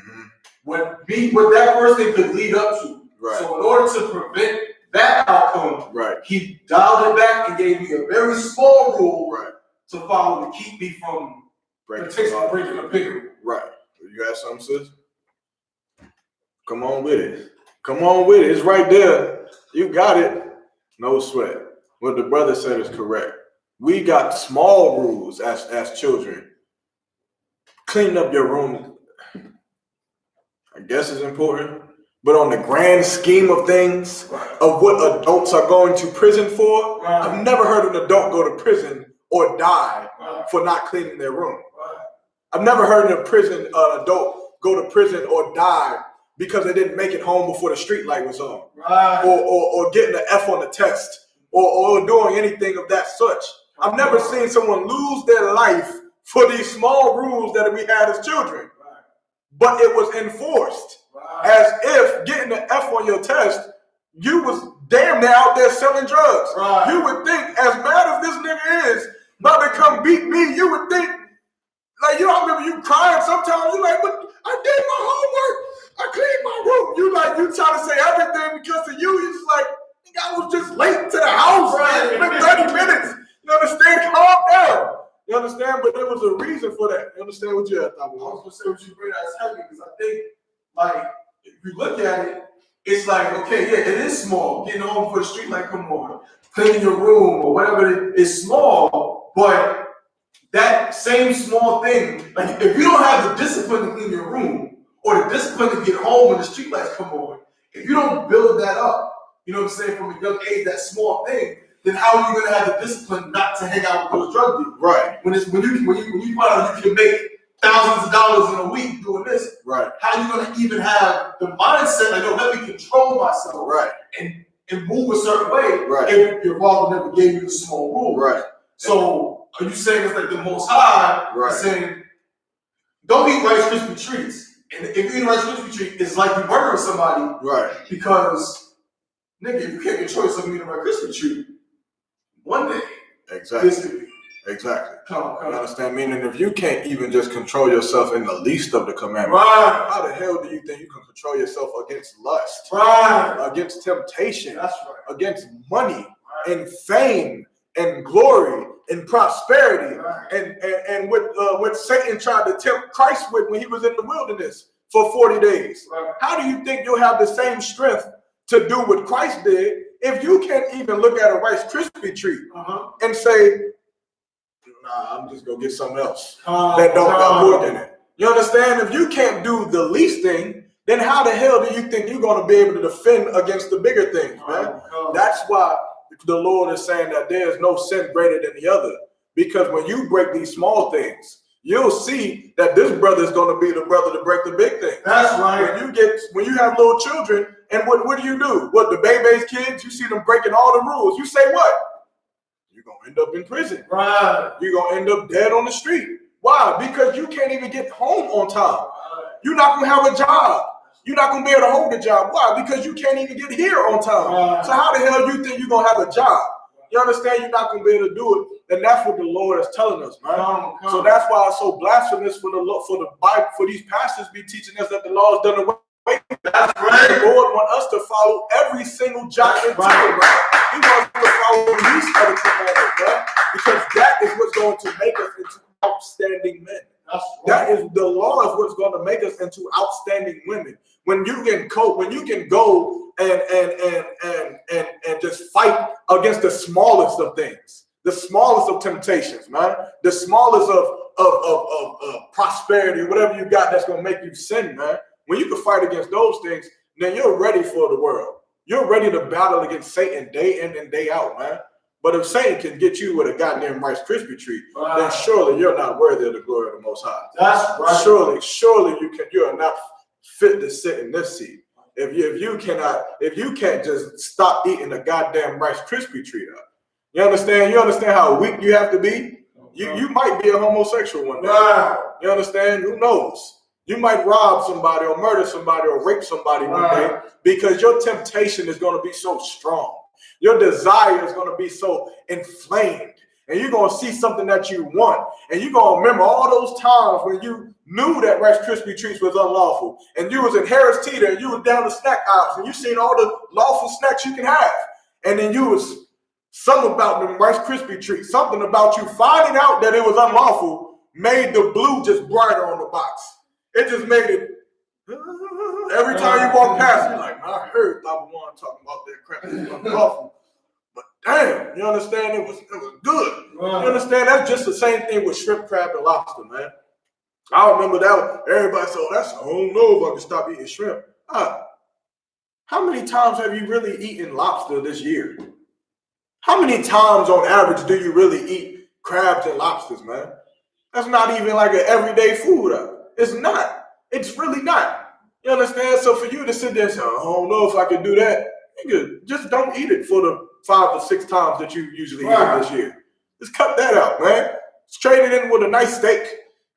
What that first thing could lead up to. Right. So in order to prevent that outcome, right, he dialed it back and gave me a very small rule right, to follow to keep me from potentially breaking a bigger rule. Right. You got something, sis? Come on with it. Come on with it. It's right there. You got it. No sweat. What the brother said is correct. We got small rules as children. Cleaning up your room, I guess, is important. But on the grand scheme of things, of what adults are going to prison for, I've never heard an adult go to prison or die for not cleaning their room. I've never heard an adult go to prison or die because they didn't make it home before the street light was on, or getting an F on the test, or doing anything of that such. I've never seen someone lose their life for these small rules that we had as children, but it was enforced. As if getting an F on your test, you was damn near out there selling drugs. You would think, as mad as this nigga is, about to come beat me, you would think, like, I remember you crying sometimes. You like, but I did my homework. I cleaned my room. You try to say everything because of you. You just like, I was just late to the house. It's been 30 minutes. You understand? Calm down. You understand? But there was a reason for that. You understand what you had? I was going to say what you bring out is heavy because I think, like, if you look at it, it's like, okay, yeah, it is small. Getting home for the street light come on, cleaning your room or whatever it is small, but that same small thing, like if you don't have the discipline to clean your room or the discipline to get home when the street lights come on, if you don't build that up, you know what I'm saying, from a young age, that small thing, then how are you gonna have the discipline not to hang out with those drug dealers? Right. When you find out you can make thousands of dollars in a week doing this, Right. how are you gonna even have the mindset like, yo, let me control myself, Right. and move a certain way, Right. if your father never gave you the small rule? Right. So are you saying it's like the Most High Right. saying, don't eat Rice Krispie treats? And if you eat a Rice Krispie treat, it's like you murdering somebody. Right. Because, nigga, if you can't control yourself eating a Rice Krispie treat, one day, Exactly. Exactly. Come. You understand? Meaning, if you can't even just control yourself in the least of the commandments, Right. how the hell do you think you can control yourself against lust, Right. against temptation, That's right. against money and fame and glory and prosperity, and what Satan tried to tempt Christ with when he was in the wilderness for 40 days? Right. How do you think you'll have the same strength to do what Christ did if you can't even look at a Rice Krispie treat and say, nah, I'm just gonna get something else that don't got more in it? You understand? If you can't do the least thing, then how the hell do you think you're gonna be able to defend against the bigger things, man? That's why the Lord is saying that there is no sin greater than the other. Because when you break these small things, you'll see that this brother is gonna be the brother to break the big things. That's right. When you have little children, and what do? What the baby's kids? You see them breaking all the rules. You say what? You're gonna end up in prison. Right. You're gonna end up dead on the street. Why? Because you can't even get home on time. You're not gonna have a job. You're not gonna be able to hold the job. Why? Because you can't even get here on time. So how the hell you think you're gonna have a job? You understand? You're not gonna be able to do it, and that's what the Lord is telling us, man. So that's why it's so blasphemous for the Bible, for these pastors be teaching us that the law is done away. That's right. The Lord wants us to follow every single jot and tittle, right? He wants us to follow the least of the commandments, right? Because that is what's going to make us into outstanding men. That is the law is what's going to make us into outstanding women. When you can go and just fight against the smallest of things, the smallest of temptations, man, the smallest of prosperity, whatever you got that's going to make you sin, man. When you can fight against those things, then you're ready for the world. You're ready to battle against Satan day in and day out, man. But if Satan can get you with a goddamn Rice Krispie treat, then surely you're not worthy of the glory of the Most High. That's right. Surely you are not fit to sit in this seat. If you can't just stop eating a goddamn Rice Krispie treat up. You understand how weak you have to be? You might be a homosexual one day. You understand? Who knows? You might rob somebody or murder somebody or rape somebody one day because your temptation is going to be so strong. Your desire is going to be so inflamed. And you're going to see something that you want. And you're going to remember all those times when you knew that Rice Krispie treats was unlawful. And you was in Harris Teeter and you was down the snack aisles and you seen all the lawful snacks you can have. And then you was something about them Rice Krispie treats, something about you finding out that it was unlawful made the blue just brighter on the box. It just made it, every time you walk past, you're like, I heard Papa Juan talking about that crap. It was unlawful. But damn, you understand? It was good. You understand? That's just the same thing with shrimp, crab, and lobster, man. I remember that everybody said, I don't know if I can stop eating shrimp. How many times have you really eaten lobster this year? How many times on average do you really eat crabs and lobsters, man? That's not even like an everyday food. It's not. It's really not. You understand? So for you to sit there and say, I don't know if I can do that, nigga, just don't eat it for the 5 to 6 times that you usually eat it this year. Just cut that out, man. Just trade it in with a nice steak.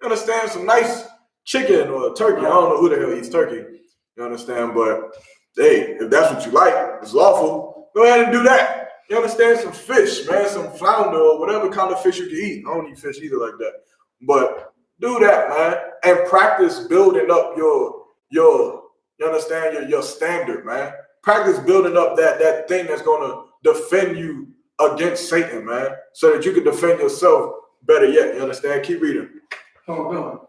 You understand? Some nice chicken or turkey. I don't know who the hell eats turkey. You understand? But hey, if that's what you like, it's lawful, go ahead and do that. You understand? Some fish, man, some flounder or whatever kind of fish you can eat. I don't eat fish either like that. But do that, man, and practice building up your standard, man. Practice building up that thing that's gonna defend you against Satan, man, so that you can defend yourself better yet. You understand? Keep reading. Come on.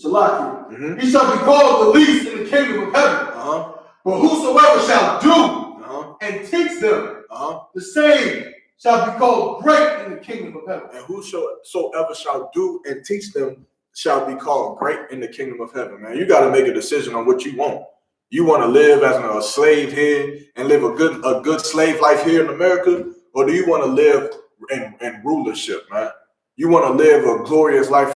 Salaki. He shall be called the least in the kingdom of heaven. But whosoever shall do and teach them, the same shall be called great in the kingdom of heaven. And whosoever shall do and teach them shall be called great in the kingdom of heaven, man. You got to make a decision on what you want. You want to live as a slave here and live a good slave life here in America, or do you want to live in rulership, man? You want to live a glorious life.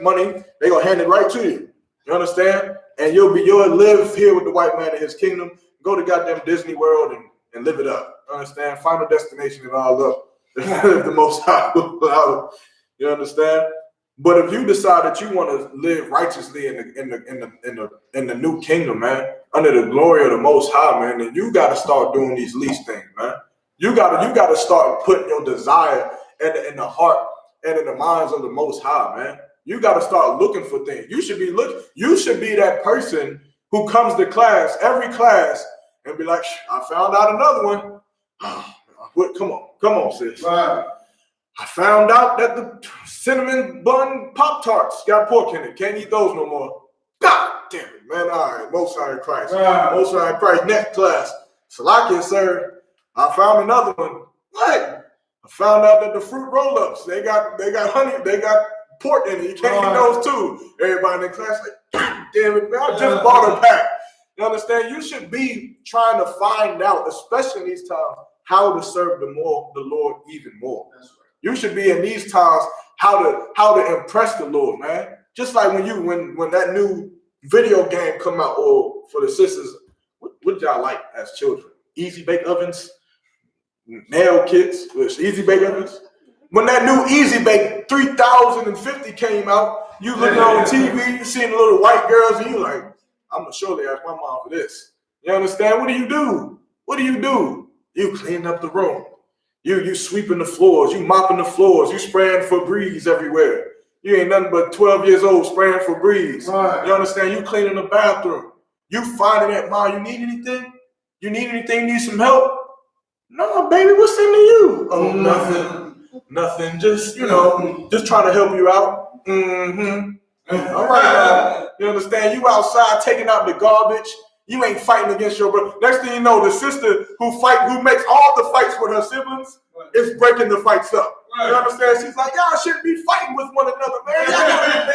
Money, they gonna hand it right to you. You understand? And you'll live here with the white man in his kingdom. Go to goddamn Disney World and live it up. You understand? Final destination and all up. The Most High. You understand? But if you decide that you want to live righteously in the new kingdom, man, under the glory of the Most High, man, then you got to start doing these least things, man. You gotta start putting your desire in the heart and in the minds of the Most High, man. You got to start looking for things. You should be that person who comes to class, every class, and be like, I found out another one. What? Come on, sis. Right. I found out that the cinnamon bun Pop-Tarts got pork in it. Can't eat those no more. God damn it, man. All right, Most High in Christ. Right. Most High in Christ. Next class. Salakia, sir. I found another one. What? I found out that the fruit roll-ups, they got honey, they got pork in it. You can't eat those too. Everybody in the class like, God damn it, man. I just bought a pack. You understand? You should be trying to find out, especially in these times, how to serve the Lord even more. That's right. You should be in these times how to impress the Lord, man. Just like when that new video game come out, or for the sisters, what did y'all like as children? Easy bake ovens, nail kits, easy bake ovens. When that new Easy Bake 3050 came out, you looking on TV, you seeing the little white girls, and you like, I'm gonna surely ask my mom for this. You understand? What do you do? What do you do? You clean up the room. You sweeping the floors. You mopping the floors. You spraying Febreze everywhere. You ain't nothing but 12 years old spraying Febreze. Right. You understand? You cleaning the bathroom. You finding that, Mom, you need anything? You need anything? Need some help? No, baby, what's in you? Oh, nothing. Just, just trying to help you out. All right, you understand? You outside taking out the garbage. You ain't fighting against your brother. Next thing you know, the sister who makes all the fights with her siblings is breaking the fights up. You understand? She's like, y'all shouldn't be fighting with one another, man.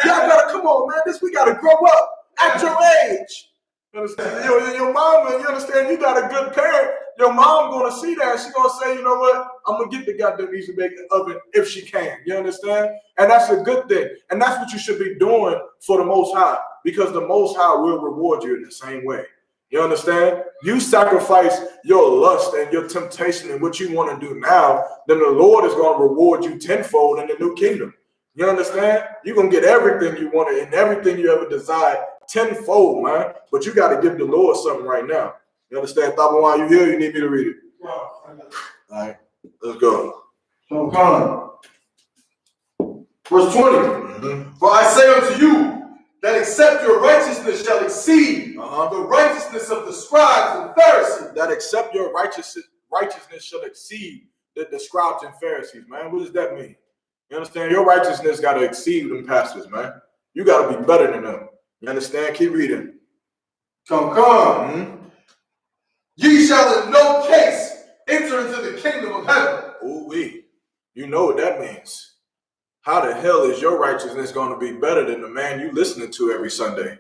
Y'all gotta come on, man. We gotta grow up at your age. You understand? Your mom, you understand? You got a good parent. Your mom gonna see that. She gonna say, you know what? I'm gonna get the goddamn Easy Bake Oven if she can. You understand? And that's a good thing. And that's what you should be doing for the Most High, because the Most High will reward you in the same way. You understand? You sacrifice your lust and your temptation and what you want to do now, then the Lord is going to reward you tenfold in the new kingdom. You understand? You're going to get everything you wanted and everything you ever desired tenfold, man. But you got to give the Lord something right now. You understand? Thaba, while you here, you need me to read it. All right, let's go. So come. Verse 20. For I say unto you, that except your righteousness shall exceed the righteousness of the scribes and Pharisees. That except your righteousness shall exceed the scribes and Pharisees, man. What does that mean? You understand? Your righteousness got to exceed them pastors, man. You got to be better than them. You understand? Keep reading. Come. Ye shall in no case enter into the kingdom of heaven. Ooh-wee. You know what that means. How the hell is your righteousness going to be better than the man you listening to every Sunday?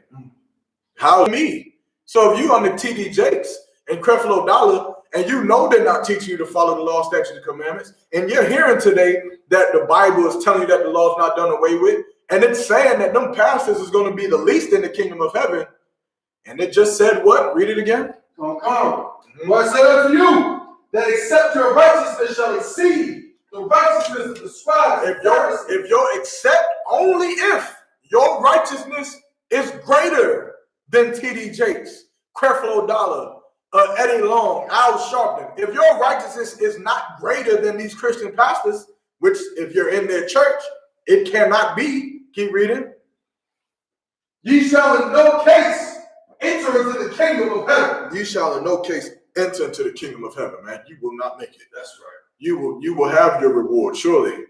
How me? So if you on the TD Jakes and Creflo Dollar, and you know they're not teaching you to follow the law, statutes, and commandments, and you're hearing today that the Bible is telling you that the law is not done away with, and it's saying that them pastors is going to be the least in the kingdom of heaven, and it just said what? Read it again. For I say unto you, that except your righteousness shall exceed the righteousness of the scribes. If your righteousness is greater than TD Jakes, Creflo Dollar, Eddie Long, Al Sharpton, if your righteousness is not greater than these Christian pastors, which if you're in their church, it cannot be. Keep reading. Ye shall in no case enter into the kingdom of heaven. You shall in no case enter into the kingdom of heaven, man. You will not make it. That's right. You will have your reward, surely.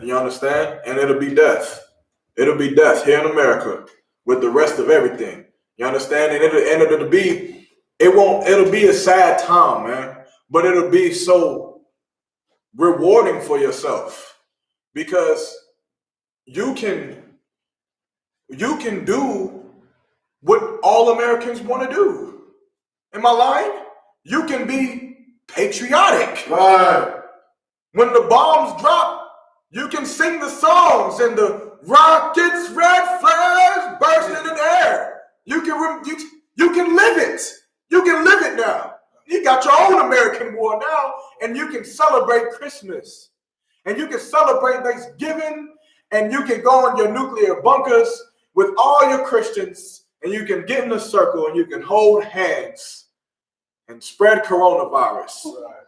You understand? And it'll be death. It'll be death here in America with the rest of everything. You understand? And it'll be a sad time, man. But it'll be so rewarding for yourself, because you can do what all Americans want to do. Am I lying? You can be patriotic. Right. When the bombs drop, you can sing the songs and the rockets, red flags bursting in the air. You can live it. You can live it now. You got your own American war now, and you can celebrate Christmas. And you can celebrate Thanksgiving, and you can go in your nuclear bunkers with all your Christians, and you can get in a circle, and you can hold hands and spread coronavirus. Right.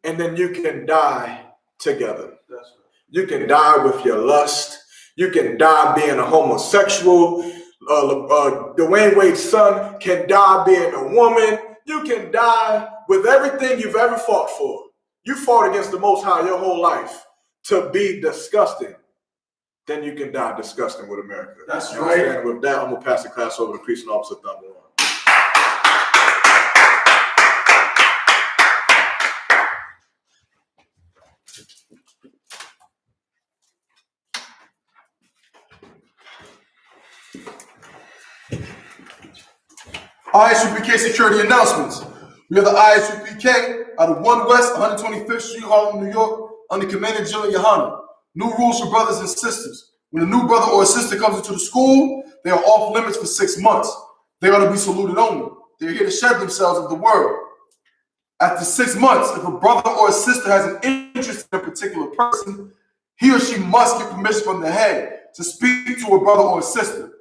And then you can die together. That's right. You can die with your lust. You can die being a homosexual. Dwayne Wade's son can die being a woman. You can die with everything you've ever fought for. You fought against the Most High your whole life to be disgusting. Then you can die disgusting with America. That's and right. With that, I'm going to pass the class over to Priest and Officer Thunder. ISUPK security announcements. We are the ISUPK out of 1 West 125th Street, Harlem, New York, under Commander General Yohana. New rules for brothers and sisters. When a new brother or a sister comes into the school, they are off limits for 6 months. They are to be saluted only. They are here to shed themselves of the word. After 6 months, if a brother or a sister has an interest in a particular person, he or she must get permission from the head to speak to a brother or a sister.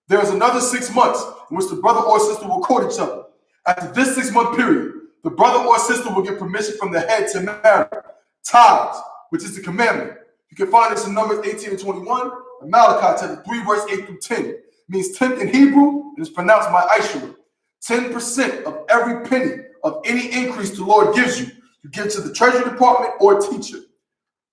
There is another 6 months in which the brother or sister will court each other. After this 6-month period, the brother or sister will get permission from the head to marry. Tithes, which is the commandment. You can find this in Numbers 18 and 21, and Malachi chapter 3, verse 8 through 10. It means tenth in Hebrew, and is pronounced by Isupk. 10% of every penny of any increase the Lord gives you, you give to the treasury department or teacher.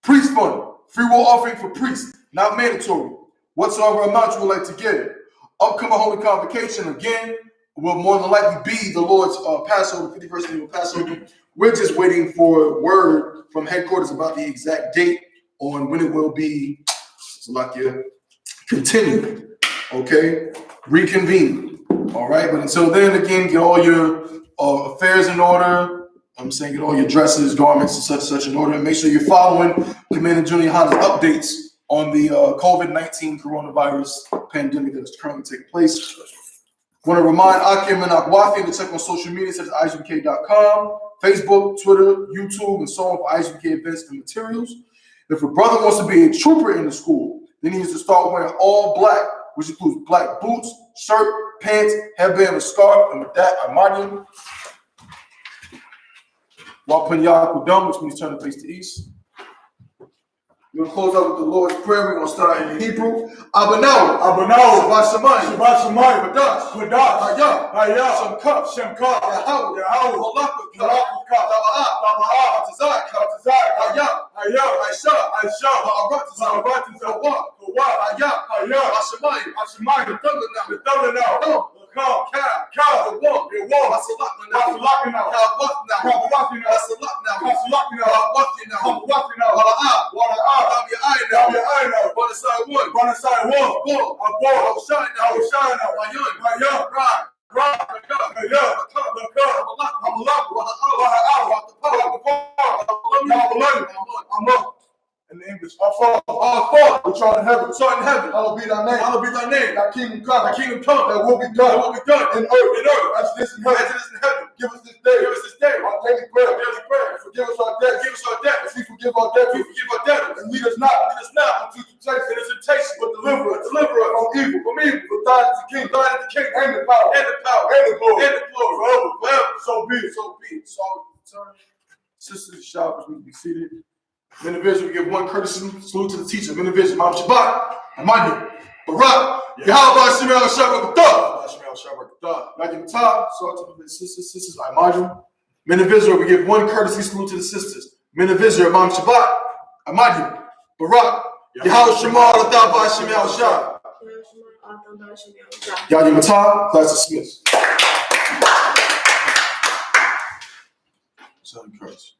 Priest fund, free will offering for priests, not mandatory. Whatsoever amount you would like to give. Upcoming Holy Convocation, again, will more than likely be the Lord's Passover, 51st annual Passover. We're just waiting for word from headquarters about the exact date on when it will be, continued, okay? Reconvene, all right? But until then, again, get all your affairs in order. I'm saying get all your dresses, garments, and such in order. And make sure you're following Commander Junior Yohana's updates on the COVID-19 coronavirus pandemic that is currently taking place. I want to remind Akim and Akwafi to check on social media such as isupk.com, Facebook, Twitter, YouTube, and so on for ISUPK events and materials. If a brother wants to be a trooper in the school, then he needs to start wearing all black, which includes black boots, shirt, pants, headband, and scarf. And with that, Imanian. Wapanyaku, which means turn the face to east. We're going to close out with the Lord's Prayer. We're going to start in Hebrew. Abanau. Shabbat Shemayim. Shabbat Shemayim. Badash. Hayah. Hayah. Shemkah. Yahweh. Malakut. Taba'ah. Batazak. Hayah. Aisha. Ma'arat. Kawah. Hayah. Hashemayim. The thunder now. Cow. The wall. Asalak now. In the English, our Father, which art in heaven, hallowed be thy name. Thy kingdom come. Thy will be done. In earth, as it is in heaven. Give us this day our daily bread. And forgive us our debts. As we forgive our debtors. And lead us not into temptation, but deliver us from evil. For thine is the kingdom, and the power, and the glory, forever. So be it. So, sisters, shoppers, we can be seated. Individual, we give one courtesy salute to the teacher. Individual, Mom Shabbat, Amanda, Barak, Yahweh, Shemel, Shabbat, back in the top, so to the sisters, Imagine. Individual, we give one courtesy salute to the sisters. Individual, Mom Shabbat, Amanda, Barak, Yahweh, Shemal, Adabah, Shemel, Shabbat. Yahweh, Matah, class dismissed. So encouraged.